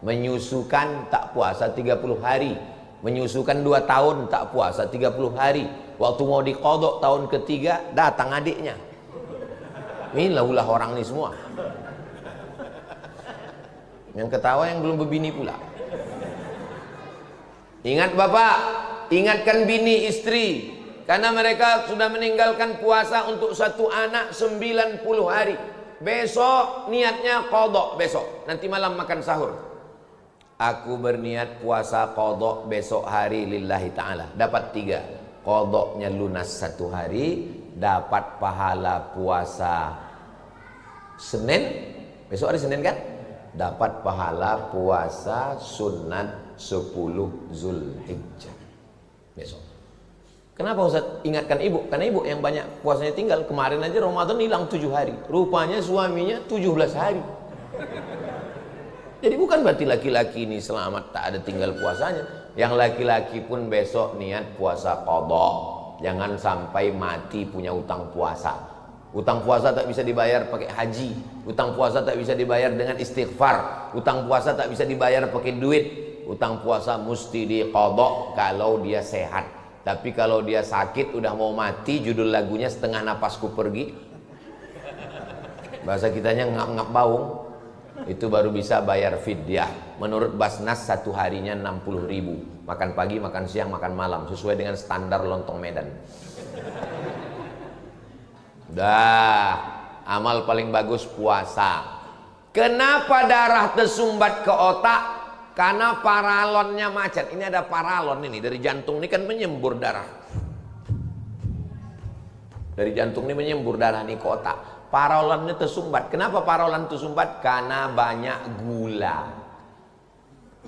Menyusukan tak puasa 30 hari. Menyusukan 2 tahun tak puasa 30 hari. Waktu mau diqadha tahun ketiga datang adiknya. Inilah ulah orang ini semua. Yang ketawa yang belum berbini pula. Ingat bapak, ingatkan bini istri, karena mereka sudah meninggalkan puasa untuk satu anak 90 hari. Besok niatnya qadha besok. Nanti malam makan sahur. Aku berniat puasa qadha besok hari lillahi ta'ala. Dapat 3. Qadha-nya lunas 1 hari, dapat pahala puasa Senin. Besok hari Senin kan? Dapat pahala puasa sunat 10 Zulhijjah besok. Kenapa Ustaz ingatkan ibu? Karena ibu yang banyak puasanya tinggal. Kemarin aja Ramadan hilang 7 hari. Rupanya suaminya 17 hari. Jadi bukan berarti laki-laki ini selamat tak ada tinggal puasanya. Yang laki-laki pun besok niat puasa qadha. Jangan sampai mati punya utang puasa. Utang puasa tak bisa dibayar pakai haji. Utang puasa tak bisa dibayar dengan istighfar. Utang puasa tak bisa dibayar pakai duit. Utang puasa mesti diqadha kalau dia sehat. Tapi kalau dia sakit udah mau mati, judul lagunya setengah napasku pergi. Bahasa kitanya ngap-ngap baung. Itu baru bisa bayar fidyah. Menurut Basnas 1 harinya 60.000. Makan pagi, makan siang, makan malam, sesuai dengan standar lontong Medan. Dah, amal paling bagus puasa. Kenapa darah tersumbat ke otak? Karena paralonnya macet. Ini ada paralon ini dari jantung ini kan menyembur darah. Dari jantung ini menyembur darah nih ke otak. Paralonnya tersumbat. Kenapa paralon tersumbat? Karena banyak gula.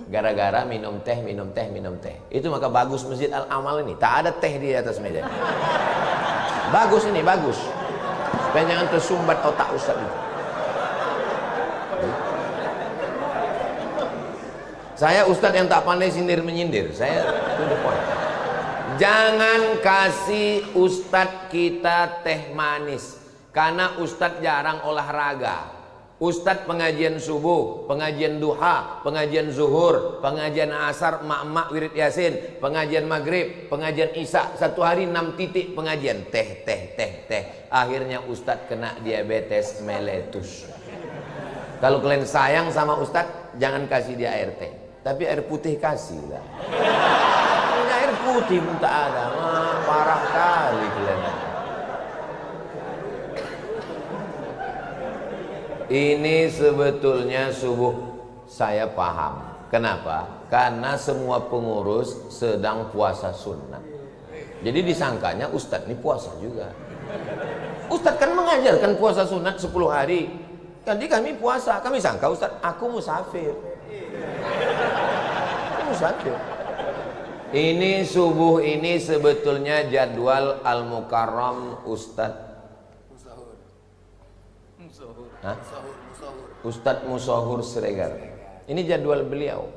Gara-gara minum teh, minum teh, minum teh. Itu maka bagus Masjid Al-Amal ini. Tak ada teh di atas meja. Bagus ini, bagus. Supaya jangan tersumbat otak Ustaz itu. Saya Ustaz yang tak pandai sindir menyindir. Saya to the point. Jangan kasih Ustaz kita teh manis. Karena Ustaz jarang olahraga. Ustaz pengajian subuh, pengajian duha, pengajian zuhur, pengajian asar, mak-mak wirid yasin, pengajian maghrib, pengajian isya, 1 hari 6 titik pengajian. Teh. Akhirnya Ustaz kena diabetes meletus. Kalau kalian sayang sama Ustaz, jangan kasih dia air teh, tapi air putih kasih lah. Ini air putih pun tak ada. Parah kali kalian. Ini sebetulnya subuh saya paham. Kenapa? Karena semua pengurus sedang puasa sunnah. Jadi disangkanya Ustadz ini puasa juga. Ustadz kan mengajarkan puasa sunat 10 hari. Jadi kami puasa. Kami sangka Ustadz, aku musafir. Aku musafir. Ini subuh ini sebetulnya jadwal Al-Mukarram Ustadz Ustadz Musahur Siregar. Ini jadwal beliau.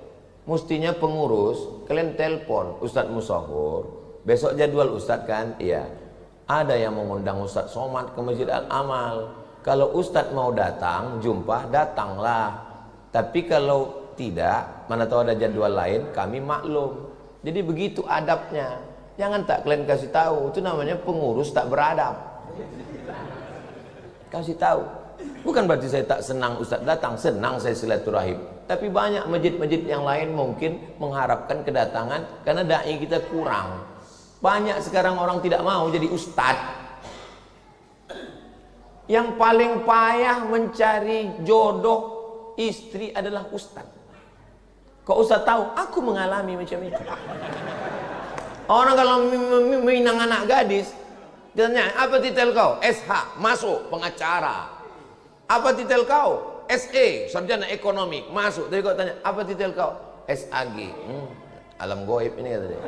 Mestinya pengurus kalian telepon Ustadz Musahur. Besok jadwal Ustadz kan? Iya. Ada yang mengundang Ustadz Somad ke Masjid Al-Amal. Kalau Ustadz mau datang, jumpa, datanglah. Tapi kalau tidak, mana tahu ada jadwal lain, kami maklum. Jadi begitu adabnya. Jangan tak kalian kasih tahu, itu namanya pengurus tak beradab. Kasih tahu. Bukan berarti saya tak senang Ustaz datang, senang saya silaturahim. Tapi banyak masjid-masjid yang lain mungkin mengharapkan kedatangan karena dai kita kurang. Banyak sekarang orang tidak mau jadi ustaz. Yang paling payah mencari jodoh istri adalah ustaz. Kok ustaz tahu? Aku mengalami macam itu. Orang kalau minang anak gadis, ditanya, apa titel kau? SH, masuk, pengacara. Apa titel kau? SE, sarjana ekonomi, masuk. Tapi kau tanya, apa titel kau? SAG. Alam goib ini kata dia.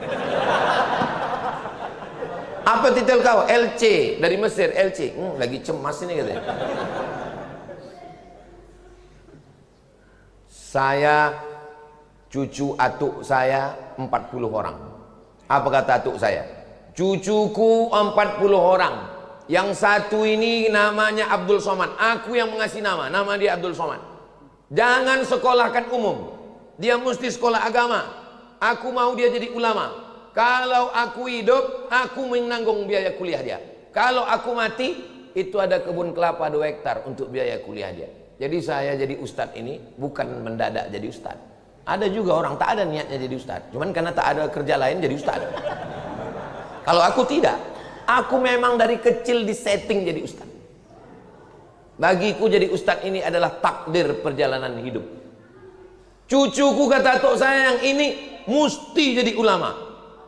Apa titel kau? LC, dari Mesir, LC. Lagi cemas ini katanya. Saya, cucu atuk saya 40 orang. Apa kata atuk saya? Cucuku 40 orang. Yang satu ini namanya Abdul Somad. Aku yang mengasih nama dia Abdul Somad. Jangan sekolahkan umum. Dia mesti sekolah agama. Aku mau dia jadi ulama. Kalau aku hidup, aku menanggung biaya kuliah dia. Kalau aku mati, itu ada kebun kelapa 2 hektar untuk biaya kuliah dia. Jadi saya jadi ustadz ini bukan mendadak jadi ustadz. Ada juga orang tak ada niatnya jadi ustadz, cuman karena tak ada kerja lain jadi ustadz. Kalau aku tidak, aku memang dari kecil disetting jadi ustadz. Bagiku jadi ustadz ini adalah takdir perjalanan hidup. Cucuku kata tok saya yang ini mesti jadi ulama.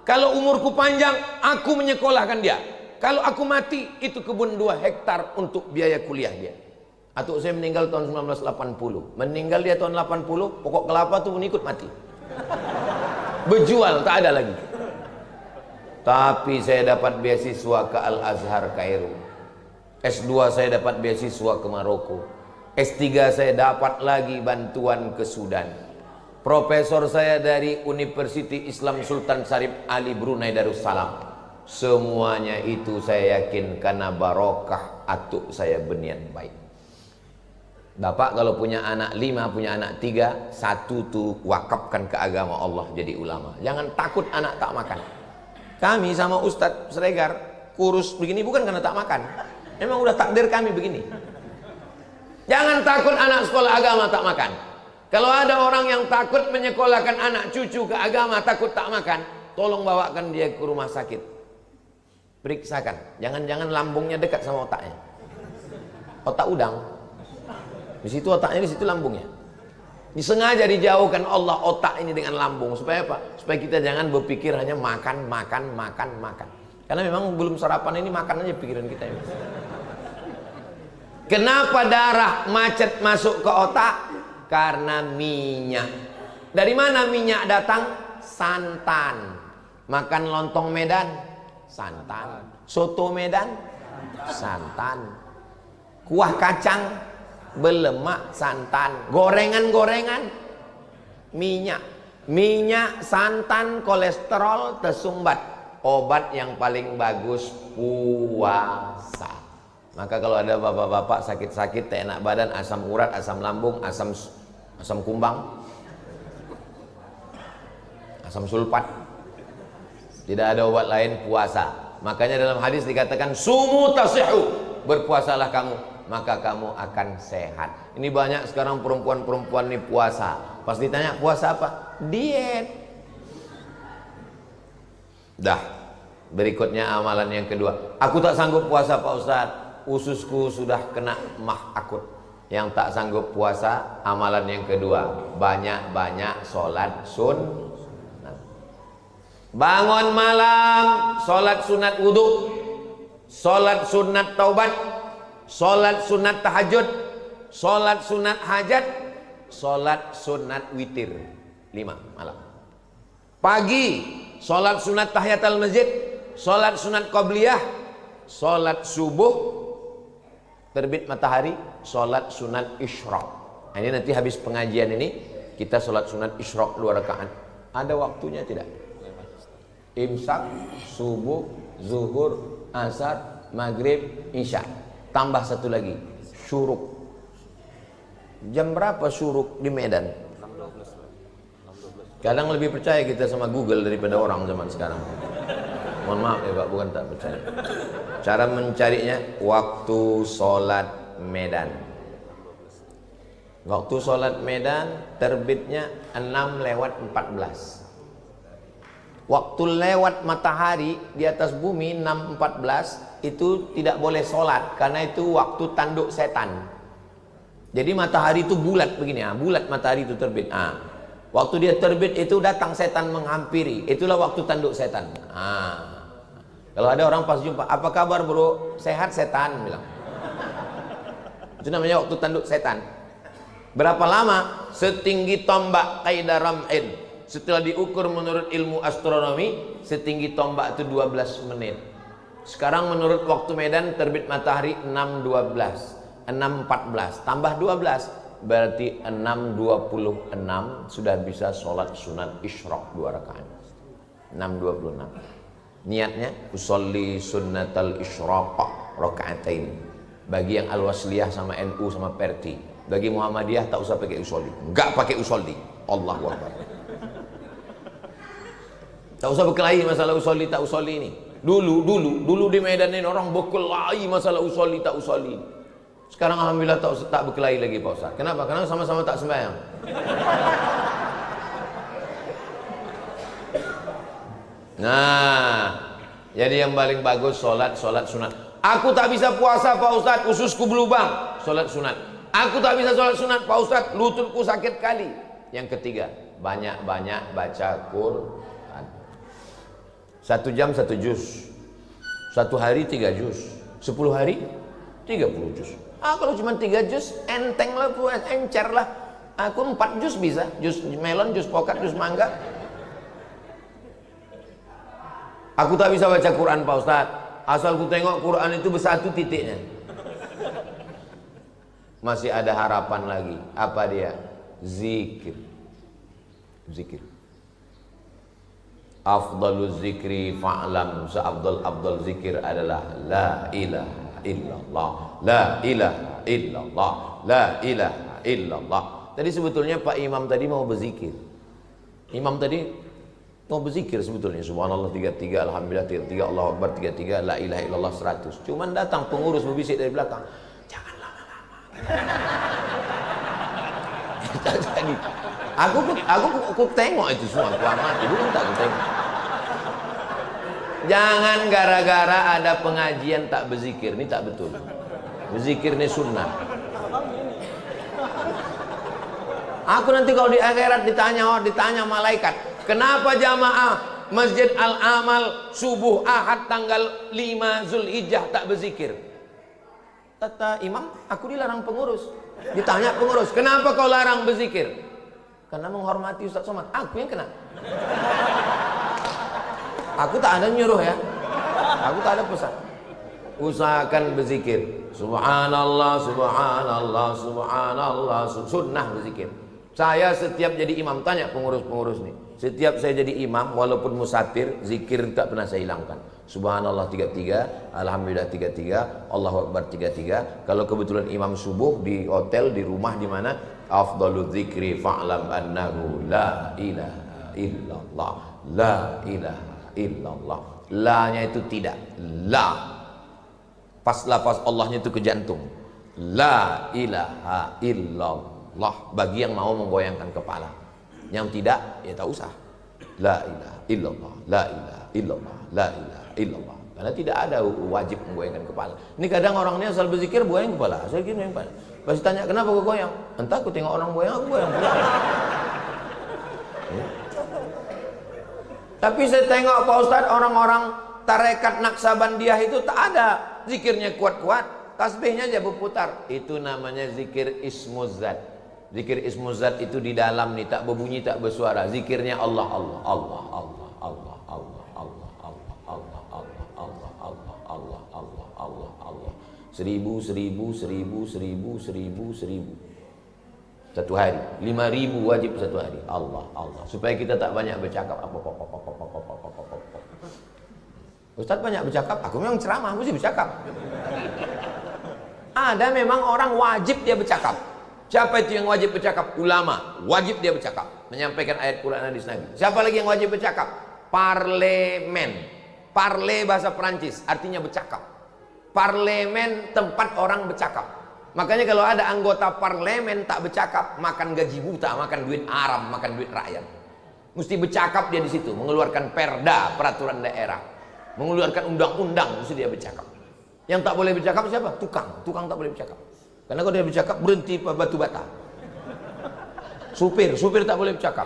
Kalau umurku panjang, aku menyekolahkan dia. Kalau aku mati, itu kebun 2 hektar untuk biaya kuliah dia. Atuk saya meninggal tahun 1980. Meninggal dia tahun 80, pokok kelapa tuh ikut mati. Berjual, tak ada lagi. Tapi saya dapat beasiswa ke Al-Azhar Kairo. S2 saya dapat beasiswa ke Maroko. S3 saya dapat lagi bantuan ke Sudan. Profesor saya dari Universiti Islam Sultan Syarif Ali Brunei Darussalam. Semuanya itu saya yakin karena barokah atuk saya berniat baik. Bapak kalau punya anak 5, punya anak 3, 1 tuh wakafkan ke agama Allah jadi ulama. Jangan takut anak tak makan. Kami sama Ustadz Sregar kurus begini bukan karena tak makan. Memang udah takdir kami begini. Jangan takut anak sekolah agama tak makan. Kalau ada orang yang takut menyekolahkan anak cucu ke agama takut tak makan, tolong bawakan dia ke rumah sakit. Periksakan. Jangan-jangan lambungnya dekat sama otaknya. Otak udang. Di situ otaknya, di situ lambungnya. Disengaja dijauhkan Allah otak ini dengan lambung supaya apa? Supaya kita jangan berpikir hanya makan. Karena memang belum sarapan ini makan aja pikiran kita ini. Kenapa darah macet masuk ke otak? Karena minyak. Dari mana minyak datang? Santan. Makan lontong Medan, santan. Soto Medan, santan. Kuah kacang berlemak, santan. Gorengan-gorengan, minyak. Minyak, santan, kolesterol tersumbat. Obat yang paling bagus puasa. Maka kalau ada bapak-bapak sakit-sakit, tak enak badan, asam urat, asam lambung, asam kumbang, asam sulfat, tidak ada obat lain, puasa. Makanya dalam hadis dikatakan sumu tasihu, berpuasalah kamu maka kamu akan sehat. Ini banyak sekarang perempuan-perempuan nih puasa. Pas ditanya puasa apa? Diet. Dah. Berikutnya amalan yang kedua. Aku tak sanggup puasa Pak Ustadz. Ususku sudah kena mah akut. Yang tak sanggup puasa, amalan yang kedua, banyak-banyak sholat sunat. Bangun malam, sholat sunat wudhu, sholat sunat taubat, sholat sunat tahajud, sholat sunat hajat, sholat sunat witir. 5 malam. Pagi, sholat sunat tahiyatul masjid, sholat sunat qabliyah, sholat subuh, terbit matahari, sholat sunat isyraq. Nah, ini nanti habis pengajian ini kita sholat sunat isyraq 2 rakaat. Ada waktunya tidak? Imsak, subuh, zuhur, asar, maghrib, isya. Tambah satu lagi, syuruk. Jam berapa syuruk di Medan? Kadang lebih percaya kita sama Google daripada orang zaman sekarang. Mohon maaf ya Pak, bukan tak percaya. Cara mencarinya, waktu sholat Medan. Waktu sholat Medan terbitnya 6:14. Waktu lewat matahari di atas bumi 6:14 itu tidak boleh sholat, karena itu waktu tanduk setan. Jadi matahari itu bulat begini, bulat matahari itu terbit. Waktu dia terbit itu datang setan menghampiri, itulah waktu tanduk setan. Kalau ada orang pas jumpa, apa kabar bro? Sehat setan, bilang. Itu namanya waktu tanduk setan. Berapa lama? Setinggi tombak kaidah ram'in. Setelah diukur menurut ilmu astronomi, setinggi tombak itu 12 menit. Sekarang menurut waktu Medan terbit matahari 6:12, 6:14 tambah 12 berarti 6:26 sudah bisa sholat sunat isyraq 2 rakaat. 6:26. Niatnya usolli sunnatal isyraq rakaatain. Bagi yang al-wasliyah sama NU sama Perti, bagi Muhammadiyah tak usah pakai usolli, enggak pakai usolli. Allahu Akbar. Tak usah berkelahi masalah usolli tak usolli ini. Dulu di Medan ini orang berkelahi masalah usolli tak usolli. Sekarang alhamdulillah tak berkelahi lagi Pak Ustaz. Kenapa? Karena sama-sama tak sembahyang. Nah, jadi yang paling bagus sholat sunat. Aku tak bisa puasa Pak Ustaz, ususku berlubang. Sholat sunat. Aku tak bisa sholat sunat Pak Ustaz, lututku sakit kali. Yang ketiga, banyak-banyak baca Quran. 1 jam 1 juz, 1 hari 3 juz, 10 hari 30 juz. Kalau cuma 3 juz enteng lah, encer lah. Aku 4 juz bisa, juz melon, juz pokat, juz mangga. Aku tak bisa baca Quran Pak Ustaz, asal ku tengok Quran itu bersatu titiknya. Masih ada harapan lagi. Apa dia? Zikir. Afdalul zikri fa'lam, seafdal zikir adalah la ilaha illallah, la ilaha illallah, la ilaha illallah. Tadi sebetulnya Pak Imam tadi mau berzikir. Imam tadi mau berzikir sebetulnya, subhanallah 33, alhamdulillah 33, Allahu akbar 33, la ilaha illallah 100. Cuman datang pengurus berbisik dari belakang, jangan lama-lama. Jadi aku tengok itu semua, aku amati, bukan tak aku tengok. Jangan gara-gara ada pengajian tak berzikir, ini tak betul. Berzikir ini sunnah. Aku nanti kalau di akhirat ditanya malaikat, kenapa jamaah Masjid Al-Amal subuh Ahad tanggal 5 Zulhijjah tak berzikir? Kata imam, aku dilarang pengurus. Ditanya pengurus, kenapa kau larang berzikir? Karena menghormati Ustaz Somad. Aku yang kena. Aku tak ada nyuruh ya. Aku tak ada pesan. Usahakan berzikir. Subhanallah, subhanallah, subhanallah. Sunnah berzikir. Saya setiap jadi imam, tanya pengurus-pengurus nih. Setiap saya jadi imam, walaupun musafir, zikir tak pernah saya hilangkan. Subhanallah 33, alhamdulillah 33, Allahu akbar 33. Kalau kebetulan imam subuh di hotel, di rumah, di mana, afdalul zikri fa'lam annahu la ilaha illallah, la ilaha illallah. La-nya itu tidak, la. Pas lafaz Allahnya itu ke jantung. La ilaha illallah. Bagi yang mau menggoyangkan kepala. Yang tidak, ya tak usah. La ilaha illallah, la ilaha illallah, la ilaha illallah. Karena tidak ada wajib menggoyangkan kepala. Ini kadang orang ini asal berzikir goyang kepala, asal gini goyang kepala. Pasti tanya kenapa gue goyang? Entah, aku tengok orang goyang, aku goyang kepala. Tapi saya tengok Pak Ustadz, orang-orang tarekat Naksabandiyah itu tak ada zikirnya kuat-kuat, tasbihnya aja berputar. Itu namanya zikir ismuzat. Zikir ismuzat itu di dalam nih, tak berbunyi, tak bersuara. Zikirnya Allah, Allah, Allah, Allah, Allah, Allah, Allah, Allah, Allah, Allah, Allah, Allah, Allah, Allah, Allah, Allah. 1000, 1000, 1000, 1000, 1000, 1000. Satu hari. 5000 wajib satu hari. Allah, Allah. Supaya kita tak banyak bercakap. Ustaz banyak bercakap. Aku memang ceramah, mesti bercakap. Ada memang orang wajib dia bercakap. Siapa itu yang wajib bercakap? Ulama, wajib dia bercakap, menyampaikan ayat Quran dan hadis Nabi. Siapa lagi yang wajib bercakap? Parlemen. Parle bahasa Perancis, artinya bercakap. Parlemen tempat orang bercakap. Makanya kalau ada anggota parlemen tak bercakap, makan gaji buta, makan duit haram, makan duit rakyat. Mesti bercakap dia di situ, mengeluarkan perda, peraturan daerah, mengeluarkan undang-undang, mesti dia bercakap. Yang tak boleh bercakap siapa? Tukang. Tukang tak boleh bercakap. Karena kalau dia bercakap berhenti batu bata. Supir tak boleh bercakap.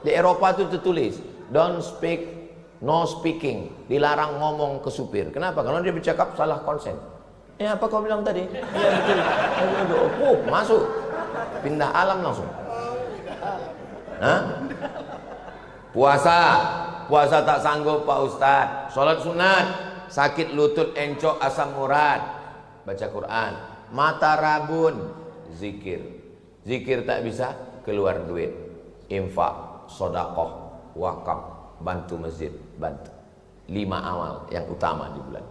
Di Eropa itu tertulis, don't speak, no speaking, dilarang ngomong ke supir. Kenapa? Kalau dia bercakap salah konsen. Apa kau bilang tadi? Ya betul. Masuk. Pindah alam langsung. Hah? Puasa tak sanggup Pak Ustadz. Sholat sunat, sakit lutut, encok, asam urat, baca Quran. Mata rabun, zikir. Zikir tak bisa, keluar duit, infak, sodakoh, wakaf, bantu masjid, bantu. 5 amal yang utama di bulan.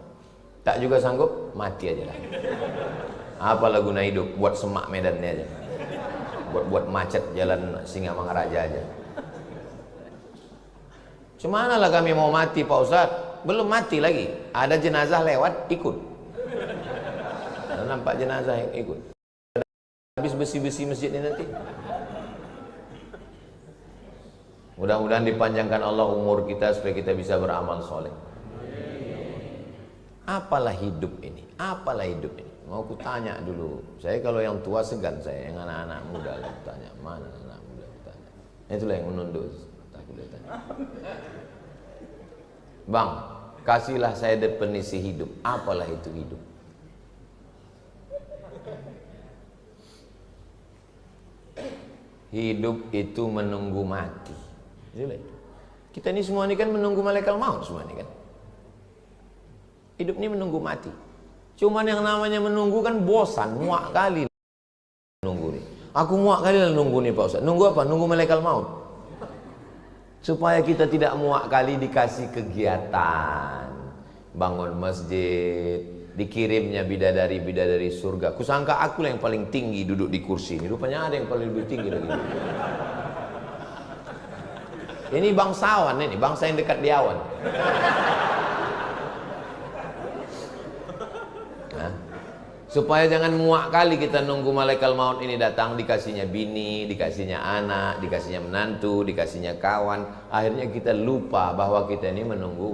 Tak juga sanggup, mati aja lah. Apalah guna hidup, buat semak medannya aja, buat macet jalan Singamangaraja aja. Cemana lah kami mau mati Pak Ustadz? Belum mati lagi, ada jenazah lewat, ikut. Nampak jenazah yang ikut. Habis besi-besi masjid ini nanti. Mudah-mudahan dipanjangkan Allah umur kita supaya kita bisa beramal soleh. Apalah hidup ini? Apalah hidup ini? Mau ku tanya dulu. Saya kalau yang tua segan saya, yang anak-anak muda lah tanya. Mana anak muda tanya. Itulah yang menunduk. Bang, kasihlah saya definisi hidup. Apalah itu hidup? Hidup itu menunggu mati. Kita ini semua ini kan menunggu malaikat maut semua ini kan. Hidup ini menunggu mati. Cuman yang namanya menunggu kan bosan, muak kali nunggu nih. Aku muak kali lah nunggu nih Pak Ustaz. Nunggu apa? Nunggu malaikat maut. Supaya kita tidak muak kali dikasih kegiatan, bangun masjid, dikirimnya bidadari-bidadari surga. Kusangka aku lah yang paling tinggi duduk di kursi ini. Rupanya ada yang paling lebih tinggi lagi. Ini bangsawan ini, bangsa yang dekat di awan. Supaya jangan muak kali kita nunggu malaikat maut ini datang, dikasihnya bini, dikasihnya anak, dikasihnya menantu, dikasihnya kawan. Akhirnya kita lupa bahwa kita ini menunggu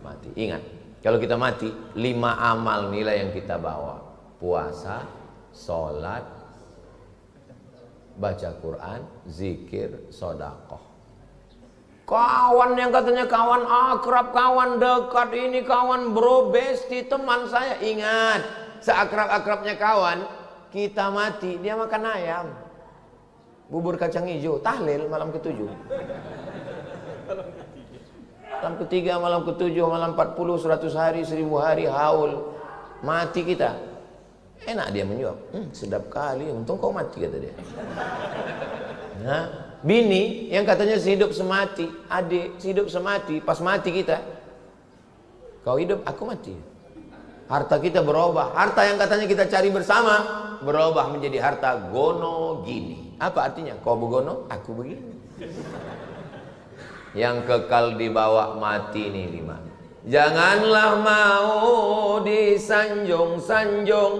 mati. Ingat, kalau kita mati, 5 amal nilai yang kita bawa. Puasa, sholat, baca Quran, zikir, sodakoh. Kawan yang katanya kawan akrab, kawan dekat, ini kawan bro, besti, teman saya. Ingat, seakrab-akrabnya kawan, kita mati, dia makan ayam, bubur kacang hijau, tahlil malam ke-7, malam ke-3, malam ke-7, malam 40, 100 hari, 1000 hari, haul. Mati kita, enak dia menjawab, sedap kali, untung kau mati, kata dia. Nah, bini yang katanya sehidup semati, adik sehidup semati, pas mati kita, kau hidup, aku mati. Harta kita berubah. Harta yang katanya kita cari bersama berubah menjadi harta gono gini. Apa artinya? Kau begono, aku begini. Yang kekal dibawa mati ini 5. Janganlah mau disanjung-sanjung,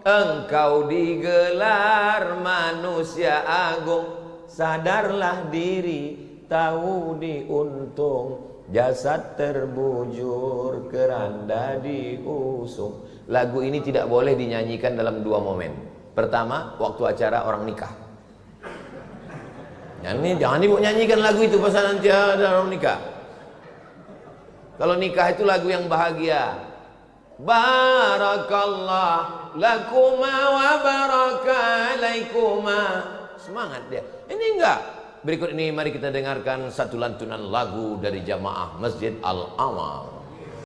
engkau digelar manusia agung. Sadarlah diri, tahu diuntung, jasad terbujur, keranda diusung. Lagu ini tidak boleh dinyanyikan dalam 2 momen. Pertama, waktu acara orang nikah. Jangan ibu nyanyikan lagu itu pasal nanti ada orang nikah. Kalau nikah itu lagu yang bahagia. Barakallah lakuma wa baraka alaikuma. Semangat dia. Ini enggak. Berikut ini mari kita dengarkan satu lantunan lagu dari jamaah Masjid Al-Amal.